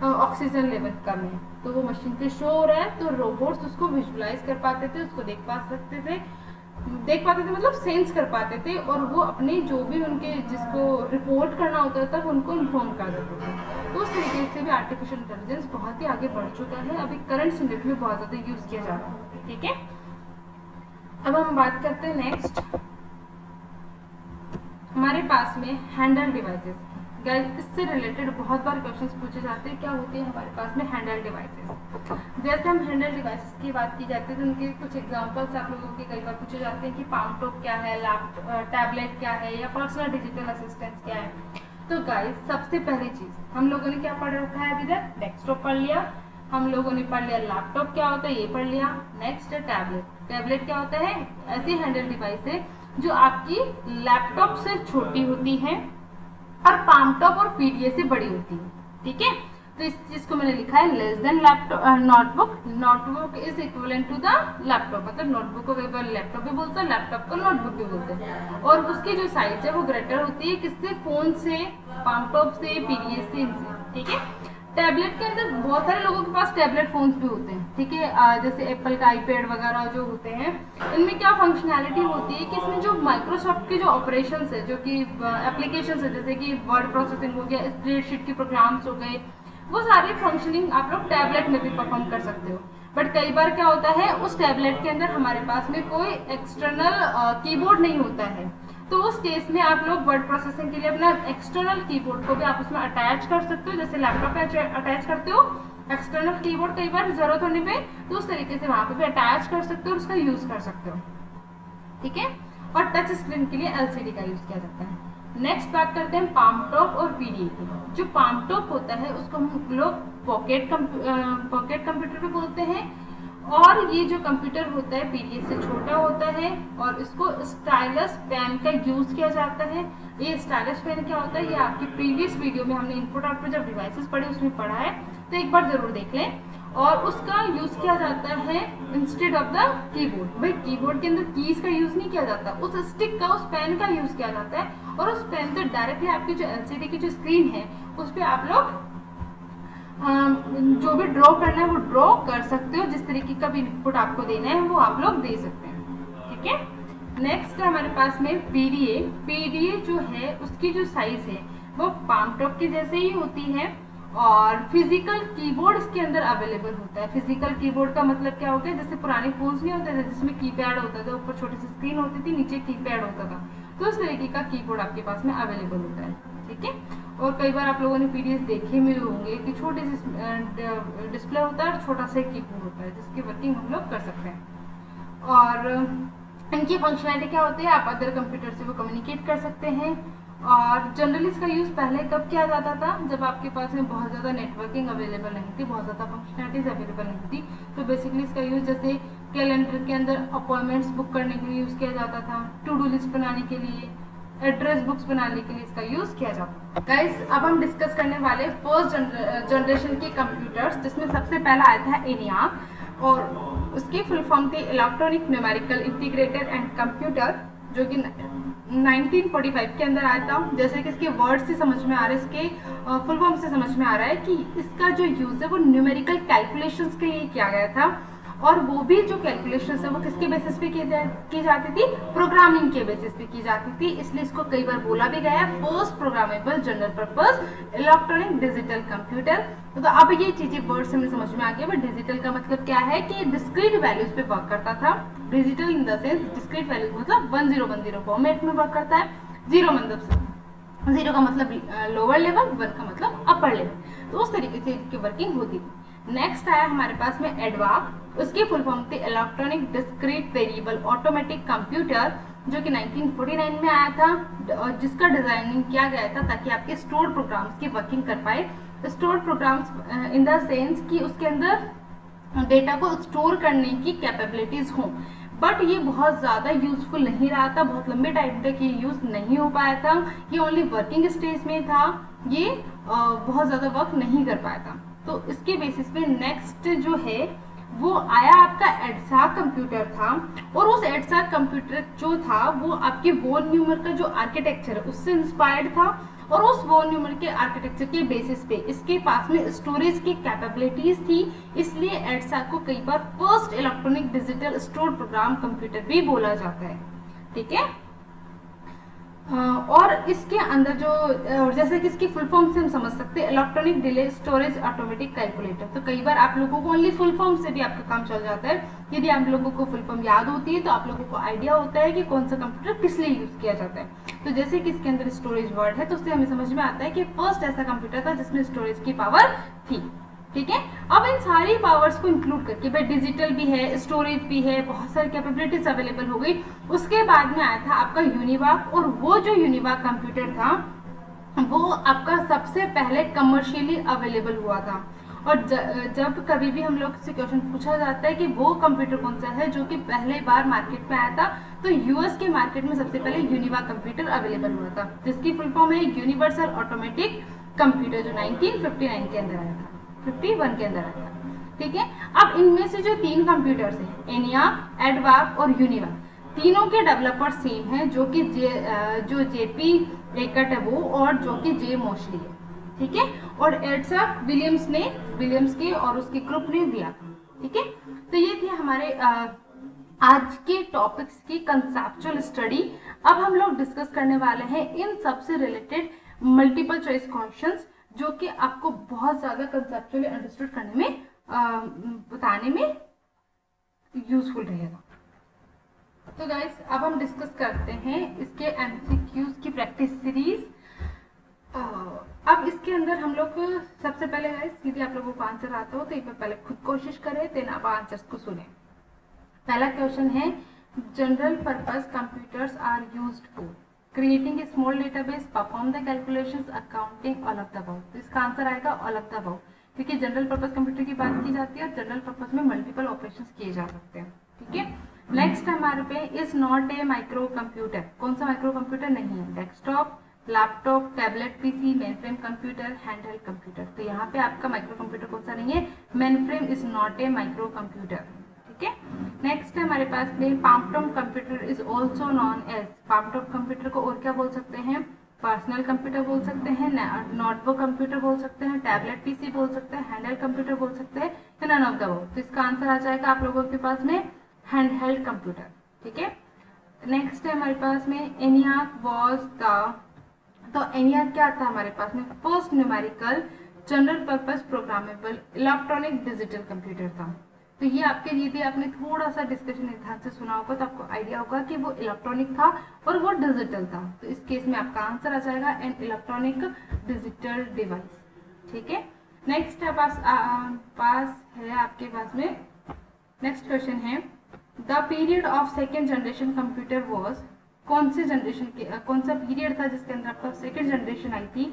A: ऑक्सीजन लेवल कम है तो वो मशीन पे शो हो रहा है, तो रोबोट्स उसको विजुअलाइज कर पाते थे, उसको देख पाते थे मतलब सेंस कर पाते थे, और वो अपने जो भी उनके जिसको रिपोर्ट करना होता था उनको इन्फॉर्म कर देते थे। तो उस तरीके से भी आर्टिफिशियल इंटेलिजेंस बहुत ही आगे बढ़ चुका है, अभी करंट सिनेरियो में बहुत ज़्यादा यूज किया जा रहा है। ठीक है, अब हम बात करते हैं नेक्स्ट हमारे पास में हैंडल डिवाइसेस। गाइस इससे रिलेटेड बहुत बार क्वेश्चंस पूछे जाते हैं, क्या होते हैं हमारे पास में हैंडल डिवाइसेस। जैसे हम हैंडल डिवाइसेस की बात की जाती है तो उनके कुछ एग्जांपल्स आप लोगों के कई बार पूछे जाते हैं कि पाम टॉप क्या है, टैबलेट क्या है, या पर्सनल डिजिटल असिस्टेंस क्या है। तो गाइस सबसे पहली चीज हम लोगों ने क्या पढ़ रखा है अभी तक, डेस्कटॉप पढ़ लिया, हम लोगों ने पढ़ लिया लैपटॉप क्या होता है ये पढ़ लिया। नेक्स्ट है टैबलेट। टैबलेट क्या होता है, ऐसी हैंडल डिवाइस है जो आपकी लैपटॉप से छोटी होती है और पाम टॉप और पीडीए से बड़ी होती है। ठीक है, तो इस चीज को मैंने लिखा है less than laptop notebook. Notebook is equivalent to the laptop, मतलब नोटबुक को कई बार लैपटॉप भी बोलते हैं, लैपटॉप को नोटबुक भी बोलते हैं। और उसकी जो साइज है वो ग्रेटर होती है किससे, फोन से, पाम टॉप से, पीडीए से, इनसे। ठीक है, टैबलेट के अंदर बहुत सारे लोगों के पास टैबलेट फोन्स भी होते हैं, ठीक है, जैसे एप्पल का आईपैड वगैरह जो होते हैं, इनमें क्या फंक्शनैलिटी होती है कि इसमें जो माइक्रोसॉफ्ट के जो ऑपरेशंस है, जो कि एप्लीकेशंस है, जैसे कि वर्ड प्रोसेसिंग हो गया, स्प्रेडशीट के प्रोग्राम्स हो गए, वो सारी फंक्शनिंग आप लोग टैबलेट में भी परफॉर्म कर सकते हो। बट कई बार क्या होता है, उस टैबलेट के अंदर हमारे पास में कोई एक्सटर्नल कीबोर्ड नहीं होता है, तो उस केस में आप लोग वर्ड प्रोसेसिंग के लिए अपना एक्सटर्नल कीबोर्ड को भी आप उसमें अटैच कर सकते हो, जैसे लैपटॉप पे अटैच करते हो एक्सटर्नल कीबोर्ड, कई बार जरूरत होने पे तो उस तरीके से वहां पे भी अटैच कर सकते हो और उसका यूज कर सकते हो, ठीक है। और टच स्क्रीन के लिए एलसीडी का यूज किया जाता है। नेक्स्ट बात करते हैं पाम टॉप और पीडीए की। जो पाम टॉप होता है उसको हम लोग पॉकेट कंप्यूटर भी बोलते हैं, और ये जो कंप्यूटर होता है पीडीए से छोटा होता है और इसको स्टाइलस पेन का यूज किया जाता है। ये स्टाइलस पेन क्या होता है, ये आपकी प्रीवियस वीडियो में हमने इनपुट आउटपुट जब डिवाइसेस पढ़े उसमें पढ़ा है, तो एक बार जरूर देख लें। और उसका यूज किया जाता है इंस्टेड ऑफ द कीबोर्ड। भाई कीबोर्ड के अंदर कीज का यूज नहीं किया जाता, उस स्टिक का, उस पेन का यूज किया जाता है, और उस पेन से डायरेक्टली आपकी जो एलसीडी की जो स्क्रीन है उस पर आप लोग जो भी ड्रॉ करना है वो ड्रॉ कर सकते हो, जिस तरीके का भी इनपुट आपको देना है वो आप लोग दे सकते हैं, ठीक है। नेक्स्ट है हमारे पास में पीडीए। पीडीए जो है उसकी जो साइज है वो पाम टॉप की जैसे ही होती है, और फिजिकल कीबोर्ड इसके अंदर अवेलेबल होता है। फिजिकल कीबोर्ड का मतलब क्या हो गया, जैसे पुराने फोन्स नहीं होते थे जिसमें कीपैड होता था, ऊपर छोटी सी स्क्रीन होती थी, नीचे कीपैड होता था, तो इस तरीके का कीबोर्ड आपके पास में अवेलेबल होता है, ठीक है। और कई बार आप लोगों ने पीडीएस देखे भी होंगे कि छोटे से डिस्प्ले होता है और छोटा सा कीबोर्ड होता है, जिसकी वर्किंग हम लोग कर सकते हैं। और इनकी फंक्शनैलिटी क्या होती है, आप अदर कंप्यूटर से वो कम्युनिकेट कर सकते हैं। और जनरली इसका यूज पहले कब किया जाता था, जब आपके पास में बहुत ज़्यादा नेटवर्किंग अवेलेबल नहीं थी, बहुत ज़्यादा फंक्शनैलिटीज अवेलेबल नहीं थी, तो बेसिकली इसका यूज जैसे कैलेंडर के अंदर अपॉइंटमेंट्स बुक करने के लिए यूज़ किया जाता था, टू डू लिस्ट बनाने के लिए, एड्रेस बुक्स बनाने के लिए इसका यूज किया जाता है। गाइस, अब हम डिस्कस करने वाले फर्स्ट जनरेशन के कंप्यूटर्स, जिसमें सबसे पहला आया था ENIAC, और उसकी फुल फॉर्म थी electronic numerical integrated and computer, जो कि 1945 के अंदर आया था। जैसे कि इसके वर्ड से समझ में आ रहा है, इसके फुल फॉर्म से समझ में आ रहा है कि इसका जो यूज है वो न्यूमेरिकल कैलकुलेशंस के लिए किया गया था, और वो भी जो कैलकुलेशंस है वो किसके बेसिस पे की जाती थी, प्रोग्रामिंग के बेसिस पे की जाती थी। इसलिए इसको कई बार बोला भी गया है first programmable general purpose electronic digital computer. तो अब ये चीजें वर्ड से हमें समझ में आ गया। बट डिजिटल का मतलब क्या है कि डिस्क्रीट वैल्यूज पे वर्क करता था। Digital in the sense discrete values मतलब 1010 फॉर्मेट में वर्क करता है। जीरो का मतलब लोअर लेवल, 1 का मतलब अपर लेवल, तो उस तरीके से इसकी वर्किंग होती थी। नेक्स्ट आया हमारे पास में एडवाक, उसकी फुल फॉर्म थी electronic discrete variable automatic computer, जो कि 1949 में आया था, और जिसका डिजाइनिंग किया गया था ताकि आपके स्टोर्ड प्रोग्राम्स की वर्किंग कर पाए। Stored programs in the sense कि उसके अंदर डेटा को स्टोर करने की कैपेबिलिटीज हों, बट ये बहुत ज़्यादा यूजफुल नहीं रहा था, बहुत लंबे टाइम तक ये यूज नहीं हो पाया था, ये ओनली वर्किंग स्टेज में था, ये बहुत ज़्यादा वर्क नहीं कर पाया था। तो इसके बेसिस पे नेक्स्ट जो है वो आया आपका एडसाक कंप्यूटर था, और उस एडसाक कंप्यूटर जो था वो आपके वॉन न्यूमर का जो आर्किटेक्चर है उससे इंस्पायर्ड था, और उस वॉन न्यूमर के आर्किटेक्चर के बेसिस पे इसके पास में स्टोरेज की कैपेबिलिटीज थी, इसलिए एडसाक को कई बार first electronic digital store program computer भी बोला जाता है, ठीक है। और इसके अंदर जो जैसे कि इसकी फुल फॉर्म से हम समझ सकते हैं electronic delay storage automatic calculator. तो कई बार आप लोगों को ओनली फुल फॉर्म से भी आपका काम चल जाता है। यदि आप लोगों को फुल फॉर्म याद होती है तो आप लोगों को आइडिया होता है कि कौन सा कंप्यूटर किस लिए यूज किया जाता है। तो जैसे कि इसके अंदर स्टोरेज वर्ड है तो उससे हमें समझ में आता है कि फर्स्ट ऐसा कंप्यूटर था जिसमें स्टोरेज की पावर थी, ठीक है। अब इन सारी पावर्स को इंक्लूड करके भाई डिजिटल भी है, स्टोरेज भी है, बहुत सारी कैपेबिलिटीज अवेलेबल हो गई। उसके बाद में आया था आपका यूनिवाक, और वो जो यूनिवाक कंप्यूटर था वो आपका सबसे पहले कमर्शियली अवेलेबल हुआ था। और जब कभी भी हम लोग से क्वेश्चन पूछा जाता है कि वो कंप्यूटर कौन सा है जो कि पहले बार मार्केट में आया था, तो यूएस के मार्केट में सबसे पहले यूनिवाक कंप्यूटर अवेलेबल हुआ था, जिसकी फुल फॉर्म है यूनिवर्सल ऑटोमेटिक कंप्यूटर, जो 1959 के अंदर आया था, 51 के अंदर आया था, ठीक है। अब इनमें से जो 3 कंप्यूटर्स हैं, एनियाक, एडवाक और यूनिवाक, तीनों के डेवलपर सेम हैं, जो कि जेपी एकट है वो, और जो कि जे मोशली है, ठीक है, और एड्सा विलियम्स के और उसके ग्रुप ने दिया था। ठीक है, तो ये थी हमारे आज के टॉपिक्स की कंसेप्चुअल स्टडी। अब हम लोग डिस्कस करने वाले हैं इन सबसे रिलेटेड मल्टीपल चॉइस क्वेश्चंस, जो कि आपको बहुत ज्यादा कंसेप्चुअली अंडरस्टूड करने में बताने में यूजफुल रहेगा। तो गाइस अब हम डिस्कस करते हैं इसके एमसीक्यूज की प्रैक्टिस सीरीज। अब इसके अंदर हम लोग सबसे पहले गाइस यदि आप लोगों को आंसर आता हो तो एक बार पहले खुद कोशिश करें, देन आप आंसर्स को सुने। पहला क्वेश्चन है, general purpose computers are used for creating a small database, perform the calculations, accounting, all of the above. तो इसका आंसर आएगा ऑल ऑफ द अबव, क्योंकि जनरल पर्पस कंप्यूटर की बात की जाती है और जनरल पर्पस में मल्टीपल ऑपरेशंस किए जा सकते हैं। ठीक है, नेक्स्ट हमारे पे is not a microcomputer. कौन सा माइक्रो कंप्यूटर नहीं है? Desktop, laptop, tablet PC, mainframe computer, handheld computer. तो यहाँ पे आपका माइक्रो कंप्यूटर कौन सा नहीं है? Mainframe is not a microcomputer. ठीक है, नेक्स्ट है हमारे पास में palmtop computer is also known as. Palmtop computer को और क्या बोल सकते हैं? पर्सनल कंप्यूटर बोल सकते हैं, नोटबुक कंप्यूटर बोल सकते हैं, टैबलेट पीसी बोल सकते हैं, हैंडहेल्ड कंप्यूटर बोल सकते हैं, या नन ऑफ द अबव। तो इसका आंसर आ जाएगा आप लोगों के पास में हैंडहेल्ड कंप्यूटर। ठीक है, नेक्स्ट है हमारे पास में ENIAC वाज द। तो ENIAC क्या था हमारे पास में? First numerical general purpose programmable electronic digital computer था। तो ये आपके, यदि आपने थोड़ा सा डिस्कशन ध्यान से सुना होगा तो आपको आइडिया होगा कि वो इलेक्ट्रॉनिक था और वो डिजिटल था। तो इस केस में आपका आंसर आ जाएगा एन इलेक्ट्रॉनिक डिजिटल डिवाइस। ठीक है, नेक्स्ट पास है आपके पास में, नेक्स्ट क्वेश्चन है, the period of second generation computer was. कौन से जनरेशन के, कौन सा पीरियड था जिसके अंदर आपका सेकेंड जनरेशन आई थी?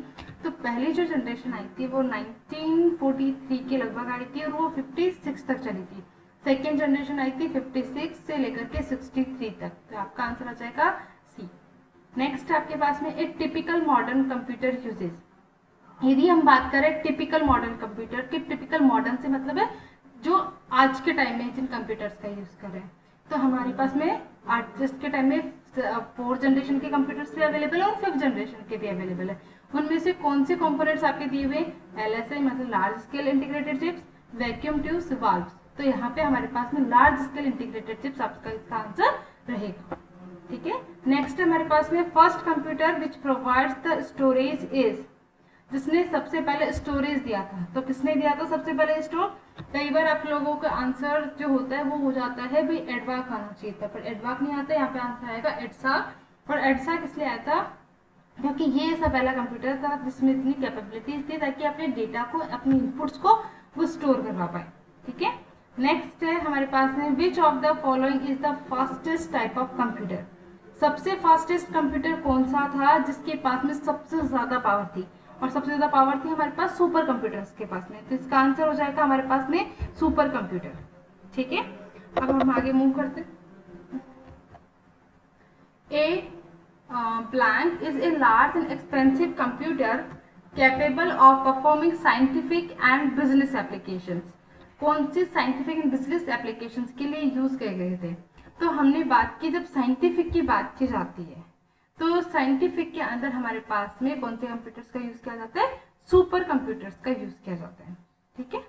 A: तो पहली जो जनरेशन आई थी वो 1943 के लगभग आई थी और वो 56 तक चली थी। सेकेंड जनरेशन आई थी 56 से लेकर के 63 तक। तो आपका आंसर आ जाएगा सी। नेक्स्ट आपके पास में एक टिपिकल मॉडर्न कंप्यूटर यूजेस। यदि हम बात करें टिपिकल मॉडर्न कंप्यूटर की, टिपिकल मॉडर्न से मतलब है जो आज के टाइम में जिन कंप्यूटर्स का यूज कर रहे हैं, तो हमारे पास में आज के टाइम में 4 जनरेशन के कंप्यूटर्स भी अवेलेबल है और 5th जनरेशन के भी अवेलेबल है। उनमें से कौन से कंपोनेंट्स आपके दिए हुए? LSI मतलब large scale integrated chips, vacuum tubes, valves. तो यहाँ पे हमारे पास में लार्ज स्केल इंटीग्रेटेड चिप्स आपका इसका आंसर रहेगा। ठीक है, नेक्स्ट हमारे पास में first computer which provides the storage is. जिसने सबसे पहले स्टोरेज दिया था, तो किसने दिया था सबसे पहले स्टोर? कई बार आप लोगों का आंसर जो होता है वो हो जाता है भाई एडवाक आना चाहिए था, पर एडवाक नहीं आता। यहाँ पे आंसर आएगा एडसा। और एडसा किस लिए आया था? क्योंकि ये ऐसा पहला कंप्यूटर था जिसमें इतनी कैपेबिलिटीज थी ताकि अपने डेटा को, अपने इनपुट्स को वो स्टोर करवा पाए। ठीक है, नेक्स्ट है हमारे पास में, which of the following is the fastest type of computer. सबसे फास्टेस्ट कंप्यूटर कौन सा था जिसके पास में सबसे ज्यादा पावर थी? और सबसे ज्यादा पावर थी हमारे पास सुपर कंप्यूटर्स के पास में। तो इसका आंसर हो जाएगा हमारे पास में सुपर कंप्यूटर। ठीक है, अब हम आगे मूव करते हैं। A blank is a large and expensive computer capable of performing scientific and business applications. कौन सी साइंटिफिक एंड बिजनेस एप्लीकेशंस के लिए यूज किए गए थे? तो हमने बात की, जब साइंटिफिक की बात की जाती है तो साइंटिफिक के अंदर हमारे पास में कौन से कंप्यूटर्स का यूज किया जाता है? सुपर कंप्यूटर्स का यूज किया जाता है। ठीक है,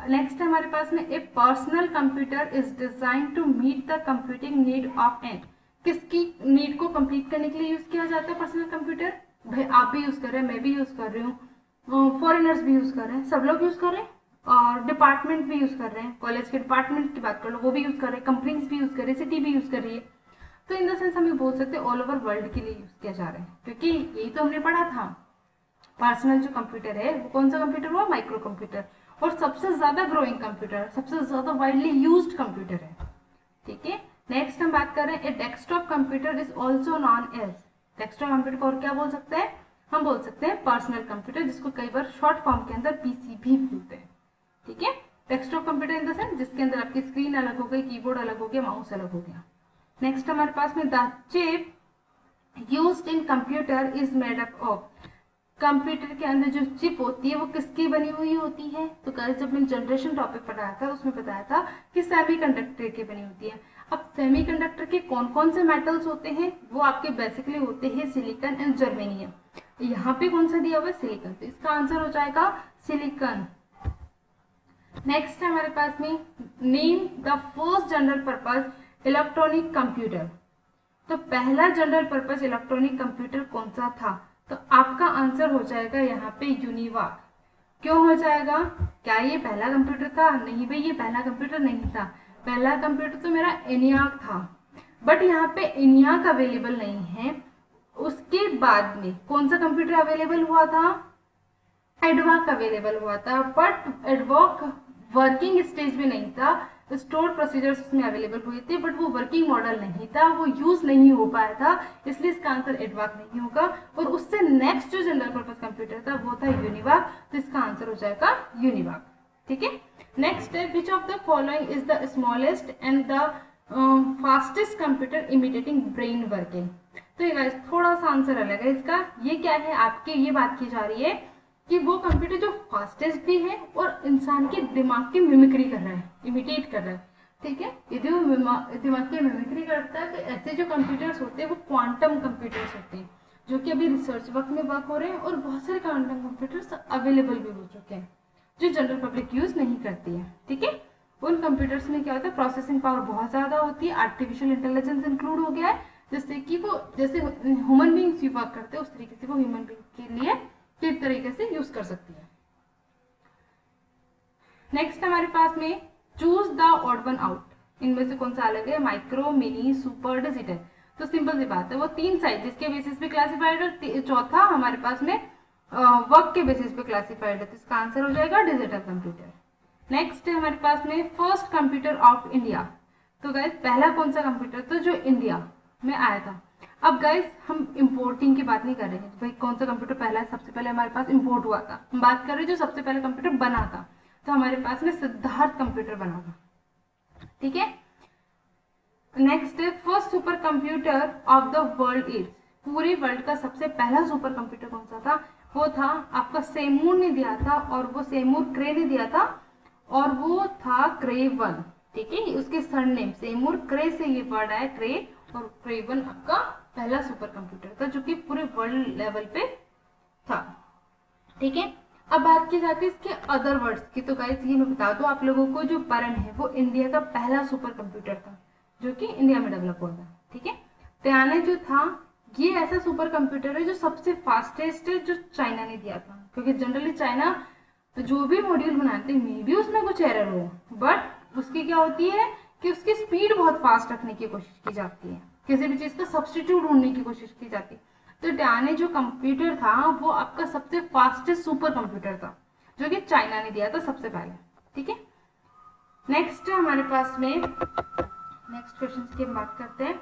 A: नेक्स्ट हमारे पास में a personal computer is design to meet the computing need of an. किसकी नीड को कंप्लीट करने के लिए यूज किया जाता है पर्सनल कंप्यूटर? भाई आप भी यूज कर रहे हैं, मैं भी यूज कर रही हूँ, फॉरेनर्स भी यूज कर रहे हैं, सब लोग यूज कर रहे हैं, और डिपार्टमेंट भी यूज कर रहे हैं। कॉलेज के डिपार्टमेंट की बात कर लो, वो भी यूज कर रहे हैं, कंपनीज भी यूज कर रही है, सिटी भी यूज कर रही है। तो इन द सेंस हम ये बोल सकते हैं ऑल ओवर वर्ल्ड के लिए यूज किया जा रहा है, क्योंकि यही तो हमने पढ़ा था। पर्सनल जो कंप्यूटर है वो कौन सा कंप्यूटर हुआ? माइक्रो कंप्यूटर, और सबसे ज्यादा ग्रोइंग कंप्यूटर, सबसे ज्यादा वाइडली यूज्ड कंप्यूटर है। ठीक है, नेक्स्ट हम बात कर रहे हैं, a desktop computer is also known as. Desktop computer को और क्या बोल सकते हैं? हम बोल सकते हैं पर्सनल कंप्यूटर, जिसको कई बार शॉर्ट फॉर्म के अंदर पीसी भी बोलते हैं। ठीक है, desktop computer in the sense जिसके अंदर आपकी स्क्रीन अलग हो गई, कीबोर्ड अलग हो गया, माउस अलग हो गया। नेक्स्ट हमारे पास में the chip used in computer is made up of. Computer के अंदर जो चिप होती है वो किसकी बनी हुई होती है? तो कल जब मैंने जनरेशन टॉपिक पढ़ाया था उसमें बताया था कि सेमीकंडक्टर की बनी होती है। अब सेमीकंडक्टर के कौन कौन से मेटल्स होते हैं? वो आपके बेसिकली होते हैं सिलिकॉन एंड जर्मेनियम। यहाँ पे कौन सा दिया हुआ है, सिलिकॉन, तो इसका आंसर हो जाएगा सिलिकॉन। नेक्स्ट है हमारे पास में, name the first general purpose electronic computer. तो पहला जनरल पर्पस इलेक्ट्रॉनिक कंप्यूटर कौन सा था, तो आपका आंसर हो जाएगा यहाँ पे यूनिवाक। क्यों हो जाएगा, क्या ये पहला कंप्यूटर था, नहीं भाई ये पहला कंप्यूटर नहीं था, पहला कंप्यूटर तो मेरा एनियाक था, बट यहाँ पे एनियाक अवेलेबल नहीं है। उसके बाद में कौन सा कंप्यूटर अवेलेबल हुआ था, एडवाक अवेलेबल हुआ था, बट एडवाक वर्किंग स्टेज में नहीं था, स्टोर प्रोसीजर्स उसमें अवेलेबल हुए थे, बट वो वर्किंग मॉडल नहीं था, वो यूज नहीं हो पाया था, इसलिए इसका आंसर एडवाक नहीं होगा। और उससे नेक्स्ट जो जनरल पर्पस कंप्यूटर था वो था यूनिवाक, तो इसका आंसर हो जाएगा यूनिवाक। ठीक है, नेक्स्ट है, which of the following is the smallest and the fastest computer imitating brain working. तो ये थोड़ा सा आंसर अलग है इसका, ये क्या है, आपके ये बात की जा रही है कि वो कंप्यूटर जो फास्टेस्ट भी है और इंसान के दिमाग की मिमिक्री कर रहा है, इमिटेट कर रहा है। ठीक है, यदि वो दिमाग की मिमिक्री करता है तो ऐसे जो कंप्यूटर्स होते हैं वो क्वांटम कंप्यूटर्स होते हैं, जो कि अभी रिसर्च वर्क में वर्क हो रहे हैं, और बहुत सारे क्वांटम कंप्यूटर्स अवेलेबल भी हो चुके हैं जो जनरल पब्लिक यूज नहीं करती है। ठीक है, उन कंप्यूटर्स में क्या होता है, प्रोसेसिंग पावर बहुत ज्यादा होती है, आर्टिफिशियल इंटेलिजेंस इंक्लूड हो गया है, जिससे कि वो जैसे ह्यूमन बींग्स वर्क करते हैं उस तरीके से वो ह्यूमन बींग के लिए किस तरीके से यूज कर सकती है। नेक्स्ट हमारे पास में, choose the odd one out, इनमें से कौन सा अलग है, माइक्रो, मिनी, सुपर, डिजिटल। तो सिंपल सी बात है, वो तीन साइजेस के बेसिस पे क्लासिफाइड है, चौथा हमारे पास में वर्क के बेसिस पे क्लासिफाइड है, तो इसका आंसर हो जाएगा डिजिटल कंप्यूटर। नेक्स्ट है हमारे पास में, फर्स्ट कंप्यूटर ऑफ इंडिया। तो गाइस पहला कौन सा कंप्यूटर था जो इंडिया में आया था। अब गाइस हम इंपोर्टिंग की बात नहीं कर रहे हैं, भाई कौन सा कंप्यूटर पहला है, सबसे पहले हमारे पास इंपोर्ट हुआ था, हम बात कर रहे हैं जो सबसे पहले कंप्यूटर बना था, तो हमारे पास में सिद्धार्थ कंप्यूटर बना था। ठीक है, नेक्स्ट है, first super computer of the world is, पूरे वर्ल्ड का सबसे पहला सुपर कंप्यूटर कौन सा था, वो था आपका सेमूर ने दिया था, और वो सेमूर क्रे ने दिया था, और वो था क्रे 1। ठीक है, उसके सरनेम सेमूर क्रे से ये वर्ड आया, क्रे, और क्रे 1 आपका पहला सुपर कंप्यूटर था जो कि पूरे वर्ल्ड लेवल पे था। ठीक है, अब बात की जाती है इसके अदर वर्ड्स की, तो गाइस ये मैं बता दूं आप लोगों को, जो परन है वो इंडिया का पहला सुपर कंप्यूटर था जो कि इंडिया में डेवलप हुआ था। ठीक है, त्याने जो था ये ऐसा सुपर कंप्यूटर है जो सबसे फास्टेस्ट है, जो चाइना ने दिया था, क्योंकि जनरली चाइना जो भी मॉड्यूल बनाते हैं मे बी उसमें कुछ एरर हो, बट उसकी क्या होती है कि उसकी स्पीड बहुत फास्ट रखने की कोशिश की जाती है, किसी भी चीज का सब्स्टिट्यूट ढूंढने की कोशिश की जाती है। तो त्याने जो कंप्यूटर था वो आपका सबसे फास्टेस्ट सुपर कंप्यूटर था जो कि चाइना ने दिया था सबसे पहले। ठीक है, नेक्स्ट हमारे पास में, नेक्स्ट क्वेश्चन की हम बात करते हैं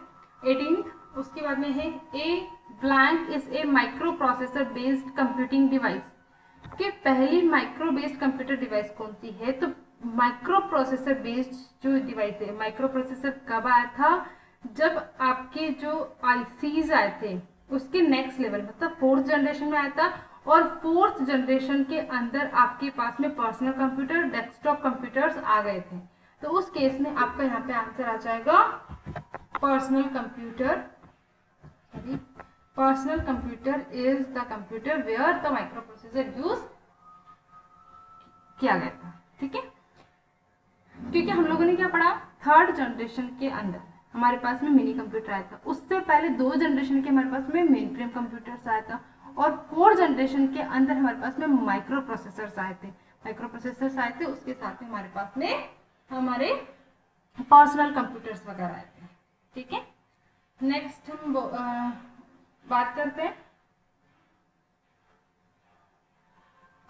A: 18th, उसके बाद में है, a blank is a microprocessor based computing device. कि पहली माइक्रो बेस्ड कंप्यूटर डिवाइस कौन सी है, तो माइक्रो प्रोसेसर बेस्ड जो डिवाइस है, माइक्रो प्रोसेसर कब आया था, जब आपके जो आईसीज आए थे उसके नेक्स्ट लेवल, मतलब 4th जनरेशन में आया था, और 4th जनरेशन के अंदर आपके पास में पर्सनल कंप्यूटर, डेस्कटॉप कंप्यूटर्स आ गए थे, तो उस केस में आपका यहाँ पे आंसर आ जाएगा personal computer. Personal computer is the computer where the microprocessor use किया गया था। ठीक है, क्योंकि हम लोगों ने क्या पढ़ा, 3rd जनरेशन के अंदर हमारे पास में मिनी कंप्यूटर आया था, उससे पहले 2 जनरेशन के हमारे पास में मेन फ्रेम कंप्यूटर्स आया था, और 4th जनरेशन के अंदर हमारे पास में माइक्रो प्रोसेसर्स आए थे, उसके साथ में हमारे पास में हमारे पर्सनल कंप्यूटर्स वगैरह आए थे। ठीक है, नेक्स्ट हम बात करते हैं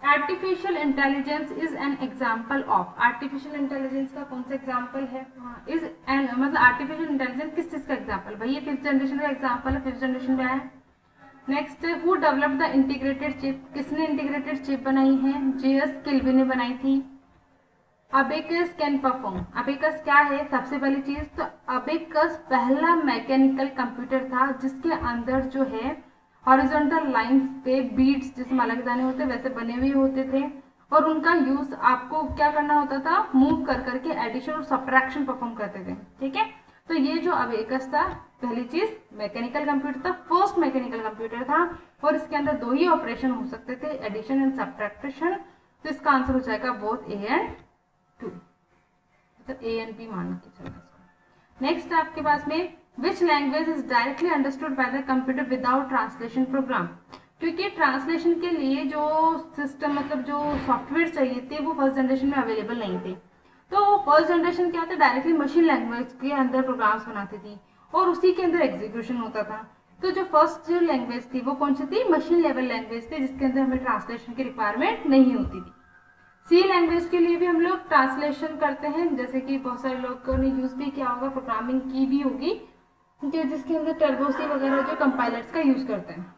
A: artificial intelligence is an example of. Artificial intelligence का कौन सा एग्जाम्पल है, इज एन मतलब आर्टिफिशियल इंटेलिजेंस किस चीज का एग्जाम्पल, भाई ये 5th जनरेशन का एग्जाम्पल है, 5th जनरेशन में आया। Next, who develop the integrated chip, किसने इंटीग्रेटेड चिप बनाई है, जेएस किल्वी ने बनाई थी। अबेकस कैन परफॉर्म, अबेकस क्या है, सबसे पहली चीज तो अबेकस पहला मैकेनिकल कंप्यूटर था जिसके अंदर जो है हॉरिजॉन्टल लाइंस पे बीट्स जैसे माला के दाने होते वैसे बने हुए होते थे, और उनका यूज आपको क्या करना होता था, मूव कर करके एडिशन और सब्ट्रैक्शन परफॉर्म करते थे। ठीक है, तो ये जो अबेकस था पहली चीज मैकेनिकल कंप्यूटर था, फर्स्ट मैकेनिकल कंप्यूटर था, और इसके अंदर 2 ही ऑपरेशन हो सकते थे, एडिशन एंड सब्ट्रैक्शन। तो इसका आंसर हो जाएगा बोथ ए एंड 2, मतलब ए एंड बी मान के चलना इसको। नेक्स्ट आपके पास में which language is directly understood by the computer without translation program. क्योंकि ट्रांसलेशन के लिए जो सिस्टम मतलब जो सॉफ्टवेयर चाहिए थे वो फर्स्ट जनरेशन में अवेलेबल नहीं थे। तो फर्स्ट जनरेशन क्या था, डायरेक्टली मशीन लैंग्वेज के अंदर प्रोग्राम्स बनाती थी और उसी के अंदर एग्जीक्यूशन होता था। तो जो फर्स्ट जो लैंग्वेज थी वो कौन सी थी, मशीन लेवल लैंग्वेज थी, जिसके अंदर हमें ट्रांसलेशन की रिक्वायरमेंट नहीं होती थी। सी लैंग्वेज के लिए भी हम लोग ट्रांसलेशन करते हैं, जैसे कि बहुत सारे लोगों ने यूज भी किया होगा, प्रोग्रामिंग की भी होगी, जिसके अंदर टर्बो सी वगैरह जो कंपाइलर्स का यूज करते हैं।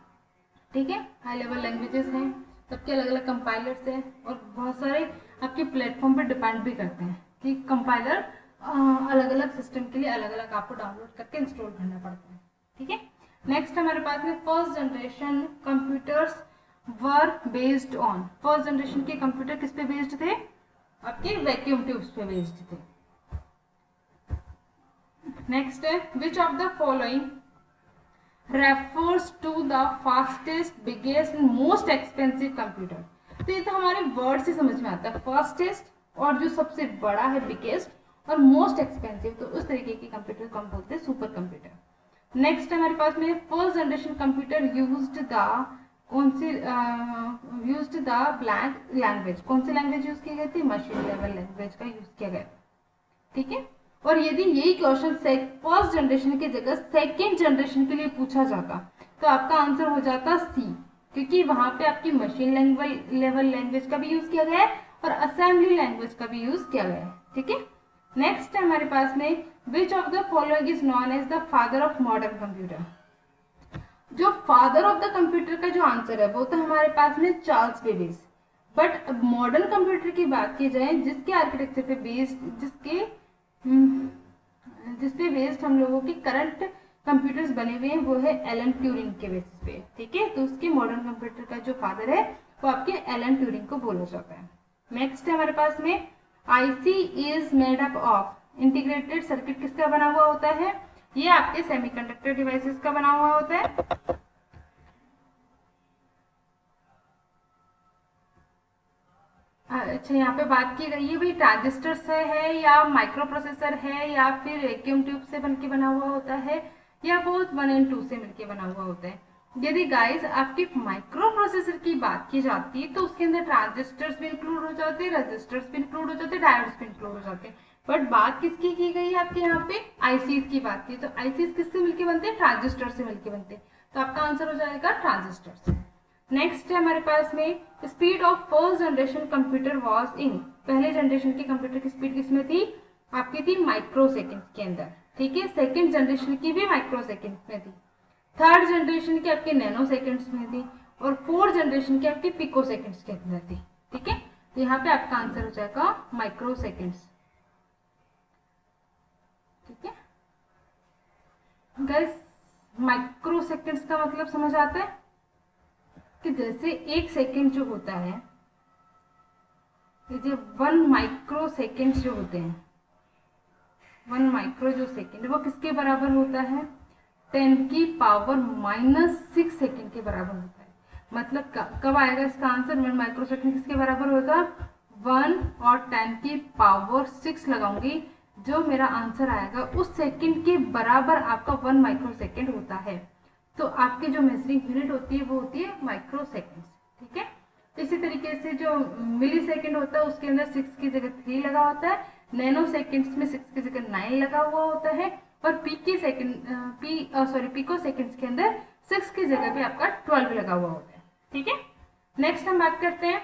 A: ठीक है, हाई लेवल लैंग्वेजेस हैं, सबके अलग अलग कंपाइलर्स हैं, और बहुत सारे आपके प्लेटफॉर्म पर डिपेंड भी करते हैं कि कंपाइलर अलग अलग सिस्टम के लिए अलग अलग आपको डाउनलोड करके इंस्टॉल करना पड़ता है। ठीक है, नेक्स्ट हमारे पास में first generation computers were based on. First generation के कंप्यूटर किस पे बेस्ड थे, आपके वैक्यूम ट्यूब्स पे बेस्ड थे। नेक्स्ट है which of the following refers to the fastest, biggest and most expensive computer। तो ये तो हमारे वर्ड से समझ में आता है, फास्टेस्ट और जो सबसे बड़ा है बिगेस्ट और मोस्ट एक्सपेंसिव, तो उस तरीके के कंप्यूटर को हम बोलते हैं सुपर कंप्यूटर। नेक्स्ट हमारे पास में first generation computer used the कौन सी यूज्ड द ब्लैंक लैंग्वेज। कौन सी लैंग्वेज यूज की गई थी, मशीन लेवल लैंग्वेज का यूज किया गया। ठीक है, और यदि यही क्वेश्चन फर्स्ट जनरेशन की जगह सेकेंड जनरेशन के लिए पूछा जाता तो आपका आंसर हो जाता सी, क्योंकि वहां पे आपकी मशीन लेवल लैंग्वेज का भी यूज किया गया है और असेंबली लैंग्वेज का भी यूज किया गया है। ठीक है, नेक्स्ट है हमारे पास में which of the following is known as the father of modern computer. जो फादर ऑफ द कंप्यूटर का जो आंसर है वो तो हमारे पास में Charles Babbage, but modern computer की बात की जाए जिसके आर्किटेक्चर पे बेस्ड जिसपे बेस्ड हम लोगों के करंट कंप्यूटर्स बने हुए हैं वो है एलन ट्यूरिंग के बेसिस पे। ठीक है, तो उसके मॉडर्न कंप्यूटर का जो फादर है वो आपके एलन ट्यूरिंग को बोला जाता है। नेक्स्ट है हमारे पास में IC is made up of. Integrated circuit किसका बना हुआ होता है, ये आपके सेमीकंडक्टर डिवाइसेस का बना हुआ होता है। अच्छा, यहाँ पे बात की गई है भाई ट्रांजिस्टर से है या माइक्रो प्रोसेसर है या फिर वैक्यूम ट्यूब से बनके बना हुआ होता है या बोथ 1 और 2 से मिलके बना हुआ होता है। यदि गाइस आपकी माइक्रो प्रोसेसर की बात की जाती है तो उसके अंदर ट्रांजिस्टर्स भी इंक्लूड हो जाते हैं, रजिस्टर्स भी इंक्लूड हो जाते हैं, डायोड्स भी इंक्लूड हो जाते हैं। बट बात किसकी की गई है आपके यहाँ पे, आईसीज की बात की। तो आईसीज किससे मिलके बनते हैं, ट्रांजिस्टर से मिलके बनते हैं। तो आपका आंसर हो जाएगा ट्रांजिस्टर। नेक्स्ट है हमारे पास में speed of first generation computer was in. पहले जनरेशन के कंप्यूटर की स्पीड किसमें थी, आपकी थी माइक्रो सेकेंड्स के अंदर। ठीक है, सेकेंड जनरेशन की भी माइक्रो सेकेंड्स में थी, थर्ड जनरेशन की आपके नैनो सेकेंड्स में थी और फोर्थ जनरेशन की आपकी पिको सेकेंड्स के अंदर थी। ठीक है, तो यहाँ पे आपका आंसर हो जाएगा माइक्रो सेकेंड्स। ठीक है गाइस, माइक्रो सेकेंड्स का मतलब समझ आता है कि जैसे एक सेकेंड जो होता है, ये 1 माइक्रो सेकेंड जो होते हैं, 1 माइक्रो जो सेकेंड वो किसके बराबर होता है, 10 की पावर -6 सेकेंड के बराबर होता है। मतलब कब आएगा इसका आंसर, 1 माइक्रो सेकेंड किसके बराबर होगा, 1 और 10 की पावर 6 लगाऊंगी, जो मेरा आंसर आएगा उस सेकेंड के बराबर आपका 1 माइक्रो सेकेंड होता है। तो आपकी जो मेजरिंग यूनिट होती है वो होती है माइक्रो सेकेंड्स। ठीक है, इसी तरीके से जो मिली सेकेंड होता है उसके अंदर 6 की जगह 3 लगा होता है, नैनो सेकेंड्स में 6 की जगह 9 लगा हुआ होता है और पिको सेकेंड्स के अंदर 6 की जगह पे आपका 12 लगा हुआ होता है। ठीक है, नेक्स्ट हम बात करते हैं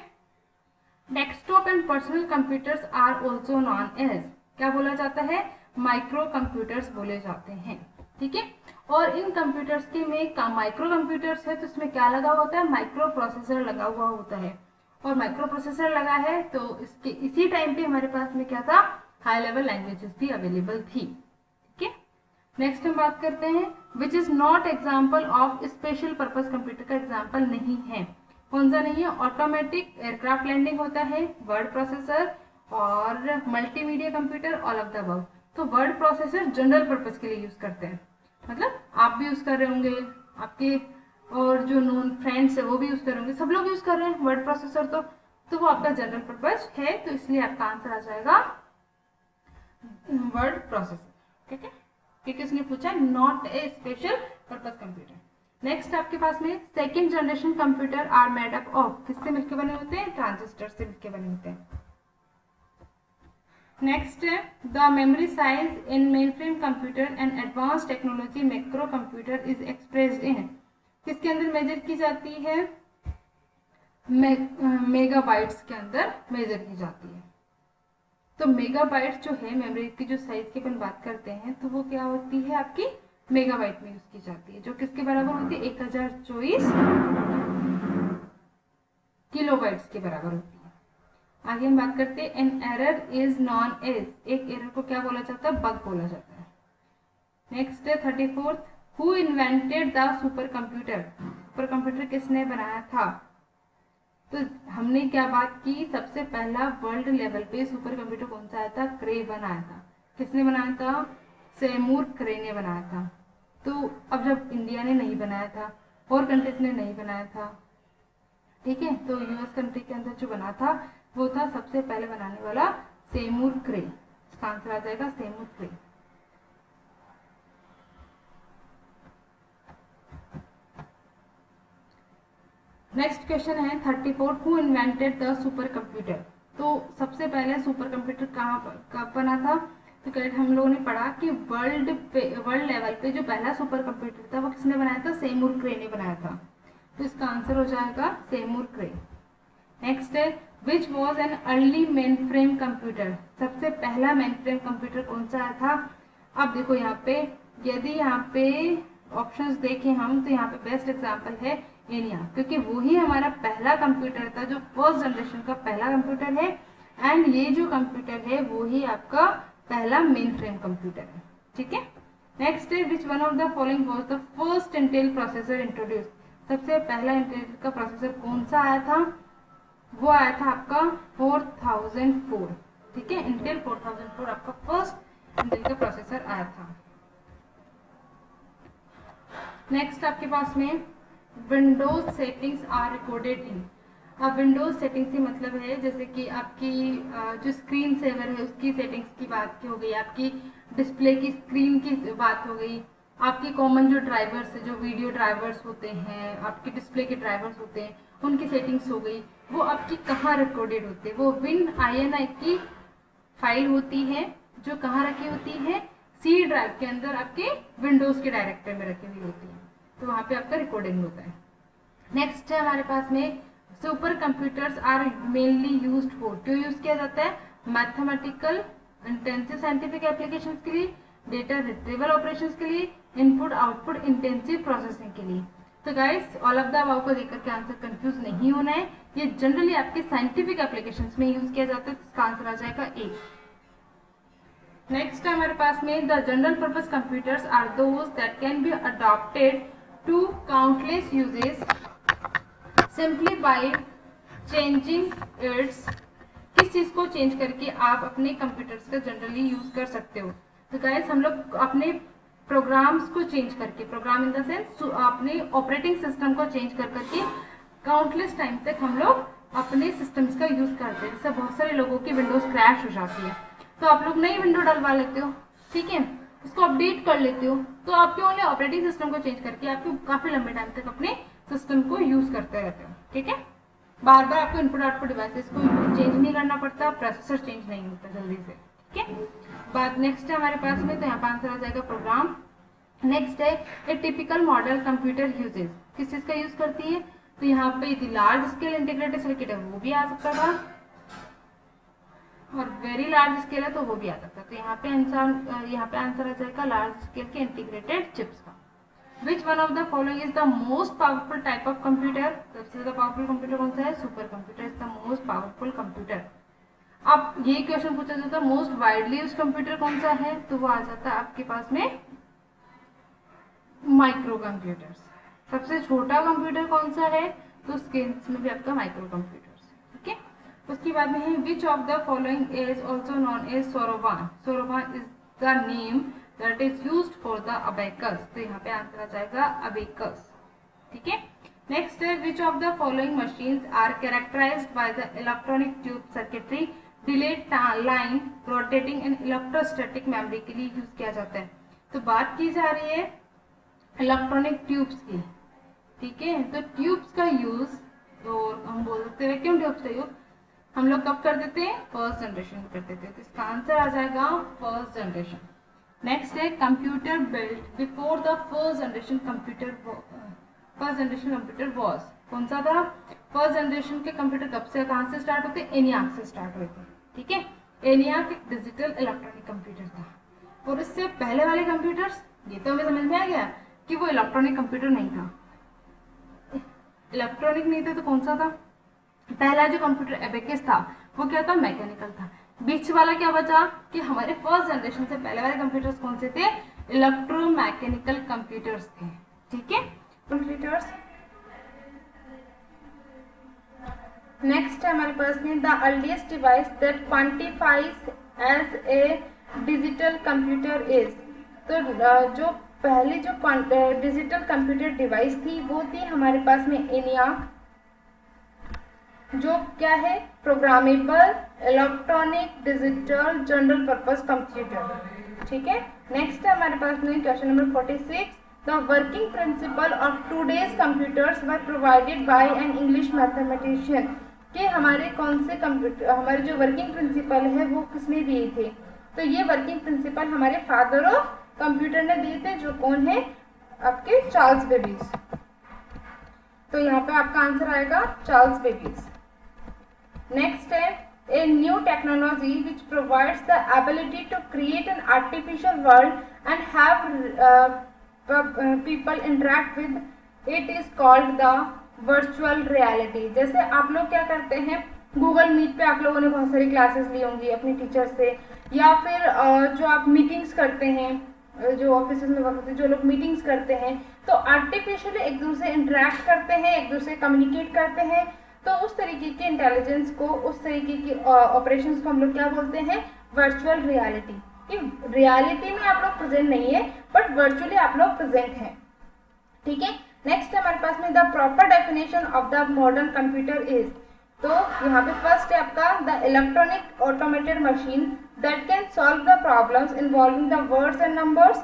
A: desktop and personal computers are also known as. क्या बोला जाता है, माइक्रो कंप्यूटर्स बोले जाते हैं। ठीक है, और इन कंप्यूटर्स के में माइक्रो कंप्यूटर्स है तो इसमें क्या लगा होता है, माइक्रो प्रोसेसर लगा हुआ होता है। और माइक्रो प्रोसेसर लगा है तो इसके इसी टाइम पे हमारे पास में क्या था, हाई लेवल लैंग्वेजेस भी अवेलेबल थी। ठीक है, नेक्स्ट हम बात करते हैं which is not example of special purpose computer का एग्जाम्पल नहीं है। कौन सा नहीं है, ऑटोमेटिक एयरक्राफ्ट लैंडिंग होता है, वर्ड प्रोसेसर और multimedia computer, all of the above. तो वर्ड प्रोसेसर जनरल पर्पज के लिए यूज करते हैं, मतलब आप भी यूज़ कर रहे होंगे, आपके और जो नोन फ्रेंड्स है वो भी यूज़ कर रहे होंगे, सब लोग यूज़ कर रहे हैं वर्ड प्रोसेसर। तो वो आपका जनरल पर्पज है, तो इसलिए आपका आंसर आ जाएगा वर्ड प्रोसेसर। ठीक है, क्योंकि इसने पूछा not a special purpose computer. Next आपके पास में second generation computer are made up of, किससे मिलकर बने होते हैं? ट्रांजिस्टर से मिलकर बने होते हैं। नेक्स्ट है the memory size in main frame computer and advance technology macro computer is expressed in, किसके अंदर मेजर की जाती है? मेगाबाइट्स के अंदर मेजर की जाती है। तो मेगाबाइट जो है मेमोरी की जो साइज की अपन बात करते हैं, तो वो क्या होती है आपकी मेगाबाइट में यूज की जाती है, जो किसके बराबर होती है? 1024 किलोबाइट्स के बराबर होती है। आगे हम बात करते हैं an error is known as, एक एरर को क्या बोला जाता है? बग बोला जाता है। नेक्स्ट है 34th, who invented the super computer, super computer किसने बनाया था? तो हमने क्या बात की, सबसे पहला वर्ल्ड लेवल पे सुपर कंप्यूटर कौन सा आया था? क्रे बनाया था। किसने बनाया था? सेमूर क्रे ने बनाया था। तो अब जब इंडिया ने नहीं बनाया था और कंट्रीज ने नहीं बनाया था, ठीक है, तो यूएस कंट्री के अंदर जो बना था वो था सबसे पहले बनाने वाला सेमूर क्रे। इसका आंसर आ जाएगा सेमूर क्रे। नेक्स्ट क्वेश्चन है 34, who invented the super computer, तो सबसे पहले सुपर कंप्यूटर कब बना था? तो कल हम लोगों ने पढ़ा कि वर्ल्ड लेवल पे जो पहला सुपर कंप्यूटर था वो किसने बनाया था? सेमूर क्रे ने बनाया था। तो इसका आंसर हो जाएगा सेमूर क्रे। नेक्स्ट है which was an early main frame computer, सबसे पहला मेन फ्रेम कंप्यूटर कौन सा आया था? अब देखो यहाँ पे, यदि यहाँ पे ऑप्शंस देखें हम, तो यहाँ पे बेस्ट एग्जांपल है एनिया, क्योंकि वही हमारा पहला कंप्यूटर था जो फर्स्ट जनरेशन का पहला कंप्यूटर है, एंड ये जो कंप्यूटर है वो ही आपका पहला मेन फ्रेम कंप्यूटर है। ठीक है, नेक्स्ट है which one of the following was the first Intel processor introduce, सबसे पहला इंटेल का प्रोसेसर कौन सा आया था? वो आया था आपका 4004। ठीक है, इंटेल 4004 आपका फर्स्ट इंटेल का प्रोसेसर आया था। नेक्स्ट आपके पास में Windows settings are recorded in, अब विंडोज सेटिंग्स से मतलब है जैसे कि आपकी जो स्क्रीन सेवर है उसकी सेटिंग्स की बात हो गई, आपकी डिस्प्ले की स्क्रीन की बात हो गई, आपकी कॉमन जो ड्राइवर्स है, जो वीडियो ड्राइवर्स होते हैं, आपके डिस्प्ले के ड्राइवर्स होते हैं, उनकी सेटिंग्स हो गई, वो आपकी कहाँ रिकॉर्डेड होती है? वो WinINI की फाइल होती है जो कहाँ रखी होती है? सी ड्राइव के अंदर आपके विंडोज के डायरेक्टरी में रखी हुई होती है, तो वहाँ पे आपका रिकॉर्डिंग होता है। नेक्स्ट है हमारे पास में super computers are mainly used for, क्यों यूज किया जाता है? मैथमेटिकल इंटेंसिव साइंटिफिक एप्लीकेशन के लिए, डेटा रिट्रीवल ऑपरेशंस के लिए, इनपुट आउटपुट इंटेंसिव प्रोसेसिंग के लिए। तो guys all of the above को देखकर के आंसर कंफ्यूज नहीं होना है, ये जनरली आपके साइंटिफिक एप्लीकेशंस में यूज किया जाता है, तो इसका आंसर आ जाएगा ए। नेक्स्ट हमारे पास में the general purpose computers are those that can be adopted to countless uses simply by changing its, किस चीज को चेंज करके आप अपने कंप्यूटर्स का जनरली यूज कर सकते हो? तो गाइस हम लोग अपने प्रोग्राम्स को चेंज करके, प्रोग्राम इन द सेंस अपने ऑपरेटिंग सिस्टम को चेंज कर करके काउंटलेस टाइम तक हम लोग अपने सिस्टम्स का यूज करते हैं। जैसे बहुत सारे लोगों की विंडोज क्रैश हो जाती है तो आप लोग नई विंडो डलवा लेते हो, ठीक है, उसको अपडेट कर लेते हो, तो आपके ओनली ऑपरेटिंग सिस्टम को चेंज करके आपको काफी लंबे टाइम तक अपने सिस्टम को यूज करते रहते हो। ठीक है, बार बार आपको इनपुट आउटपुट डिवाइसेस को चेंज नहीं करना पड़ता, प्रोसेसर चेंज नहीं होता जल्दी से। ठीक है, बात नेक्स्ट है हमारे पास में, तो यहाँ पर आंसर आ जाएगा प्रोग्राम। नेक्स्ट है ए टिपिकल मॉडल कंप्यूटर यूजेस, किस चीज का यूज करती है? तो यहाँ पे यदि लार्ज स्केल इंटीग्रेटेड सर्किट है वो भी आ सकता था, और वेरी लार्ज स्केल है तो वो भी आ सकता है। तो यहाँ पे आंसर आ जाएगा लार्ज स्केल के इंटीग्रेटेड चिप्स का। Which one of the following is the most powerful type of computer, सबसे ज्यादा पावरफुल कंप्यूटर कौन सा है? Super computer is the most powerful computer. अब ये क्वेश्चन पूछा जाता है मोस्ट वाइडली यूज कंप्यूटर कौन सा है, तो वो आ जाता है आपके पास में माइक्रो कंप्यूटर्स। सबसे छोटा कंप्यूटर कौन सा है? तो इसमें भी आपका माइक्रो कंप्यूटर्स। ठीक है, उसके बाद में है which of the following is also known as soroban, soroban is the name that is used for the abacus. तो यहाँ पे आंसर आ जाएगा अबेकस। ठीक है, नेक्स्ट है which of the following machines are characterised by the electronic tube circuitry delayed line rotating and electrostatic memory के लिए यूज किया जाता है। तो बात की जा रही है इलेक्ट्रॉनिक ट्यूब्स की। ठीक है, तो ट्यूब्स का यूज, तो हम बोल सकते हैं वैक्यूम ट्यूब्स का यूज हम लोग कब कर देते हैं, फर्स्ट जनरेशन में कर देते हैं। तो इसका आंसर आ जाएगा फर्स्ट जनरेशन। नेक्स्ट है computer built before the first generation computer was. कौन सा था? फर्स्ट जनरेशन के कंप्यूटर कब से, कहाँ से स्टार्ट होते? एनियाक से स्टार्ट हुए थे। ठीक है, एनियाक एक डिजिटल इलेक्ट्रॉनिक कंप्यूटर था। और इससे पहले वाले कंप्यूटर्स, ये तो हमें समझ में आ गया कि वो इलेक्ट्रॉनिक कंप्यूटर नहीं था। इलेक्ट्रॉनिक नहीं था तो कौन सा था? पहला जो कंप्यूटर एबेकस था वो क्या था? मैकेनिकल था। बीच वाला क्या बचा कि हमारे फर्स्ट जनरेशन से पहले वाले कंप्यूटर्स कौन से थे? इलेक्ट्रोमैकेनिकल कंप्यूटर्स थे। ठीक है कंप्यूटर्स। नेक्स्ट है हमारे पास में the earliest device that quantifies as a digital computer is. तो जो पहली जो डिजिटल कंप्यूटर डिवाइस थी वो थी हमारे पास में ENIAC, जो क्या है? Programmable electronic digital general purpose computer. ठीक है, नेक्स्ट है हमारे पास में question number 46 the working principle of today's computers were provided by an English mathematician. कि हमारे कौन से कंप्यूटर, हमारे जो वर्किंग प्रिंसिपल है वो किसने दिए थे? तो ये वर्किंग प्रिंसिपल हमारे फादर ऑफ कंप्यूटर ने दिए थे, जो कौन है? आपके चार्ल्स बेबेज। तो यहाँ पे आपका आंसर आएगा चार्ल्स बेबेज। नेक्स्ट है a new technology which provides the ability to create an artificial world and have people interact with it is called the virtual reality. जैसे आप लोग क्या करते हैं, गूगल मीट पे आप लोगों ने बहुत सारी क्लासेस ली होंगी अपनी टीचर से, या फिर जो आप मीटिंग्स करते हैं, जो ऑफिस में वर्क करते हैं, जो लोग मीटिंग्स करते हैं, तो आर्टिफिशियली एक दूसरे से इंटरेक्ट करते हैं, एक दूसरे से कम्युनिकेट करते हैं। तो उस तरीके के इंटेलिजेंस को, उस तरीके की ऑपरेशंस को हम लोग क्या बोलते हैं? Virtual reality. कि रियलिटी में आप लोग प्रेजेंट नहीं है बट वर्चुअली आप लोग प्रेजेंट हैं। ठीक है, नेक्स्ट हमारे पास में the proper definition of the modern computer is. तो यहाँ पे फर्स्ट है आपका the electronic automated machine that can solve the problems involving the words and numbers.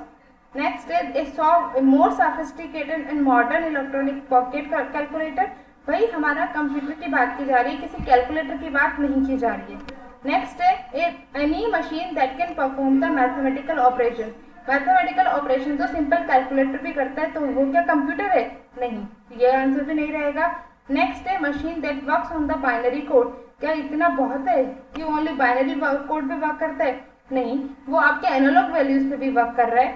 A: Next है more sophisticated and modern electronic pocket calculator. भाई हमारा computer की बात की जा रही है, किसी कैलकुलेटर की बात नहीं की जा रही है। नेक्स्ट है any machine that can perform the mathematical operation. Mathematical operation तो सिंपल कैलकुलेटर भी करता है, तो वो क्या कंप्यूटर है? नहीं, ये आंसर भी नहीं रहेगा। नेक्स्ट है machine that works on the binary code. क्या इतना बहुत है कि ओनली बाइनरी कोड पे वर्क करता है? नहीं, वो आपके एनालॉग वैल्यूज पे भी वर्क कर रहा है,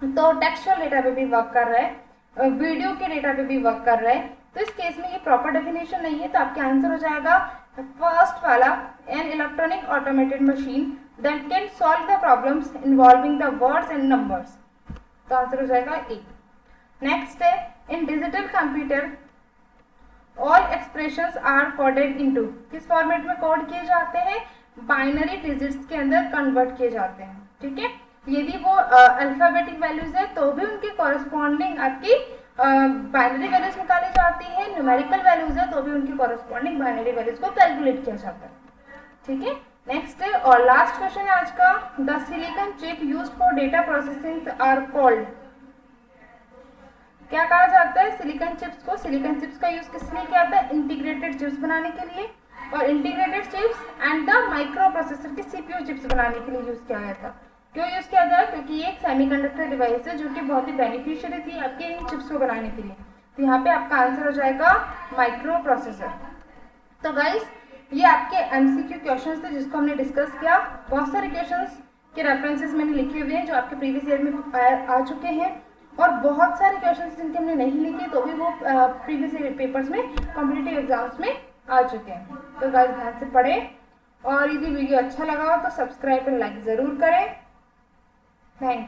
A: तो टेक्सचुअल डेटा पे भी वर्क कर रहा है, वीडियो के डेटा पे भी वर्क कर रहा है। तो इस केस में ये प्रॉपर डेफिनेशन नहीं है, तो आपके आंसर हो जाएगा फर्स्ट वाला an electronic automated machine that can solve the problems involving the words and numbers. तो आंसर हो जाएगा ए। नेक्स्ट है in digital computer all expressions are coded into. किस फॉर्मेट में कोड किए जाते हैं? बाइनरी डिजिट्स के अंदर कन्वर्ट किए जाते हैं। ठीक है, यदि वो अल्फाबेटिक वैल्यूज है तो भी उनके कॉरेस्पॉन्डिंग आपकी बाइनरी वैल्यूज निकाली जाती है, न्यूमेरिकल वैल्यूज है तो भी उनकी कॉरेस्पॉन्डिंग बाइनरी वैल्यूज को कैलकुलेट किया जाता है। ठीक है, नेक्स्ट है और लास्ट क्वेश्चन है आज का the silicon chip used for data processing are called. क्या कहा जाता है सिलिकॉन चिप्स को? सिलिकॉन चिप्स का यूज किस लिए किया जाता है? इंटीग्रेटेड चिप्स बनाने के लिए। और integrated chips and the micro processor की सीपीयू चिप्स बनाने के लिए यूज किया गया था। क्यों यूज किया गया? क्योंकि ये एक सेमीकंडक्टर डिवाइस है जो कि बहुत ही बेनिफिशियरी थी आपके इन चिप्स को बनाने के लिए। तो यहाँ पे आपका आंसर हो जाएगा माइक्रो प्रोसेसर। तो गाइस ये आपके एमसीक्यू क्वेश्चंस थे जिसको हमने डिस्कस किया। बहुत सारे क्वेश्चंस के रेफरेंसेस मैंने लिखे हुए हैं जो आपके प्रीवियस ईयर में आ चुके हैं, और बहुत सारे क्वेश्चंस जिनके हमने नहीं लिखे तो भी वो प्रीवियस ईयर पेपर्स में कॉम्पिटिटिव एग्जाम्स में आ चुके हैं। तो गाइस ध्यान से पढ़ें, और यदि वीडियो अच्छा लगा हो तो सब्सक्राइब और लाइक ज़रूर करें। थैंक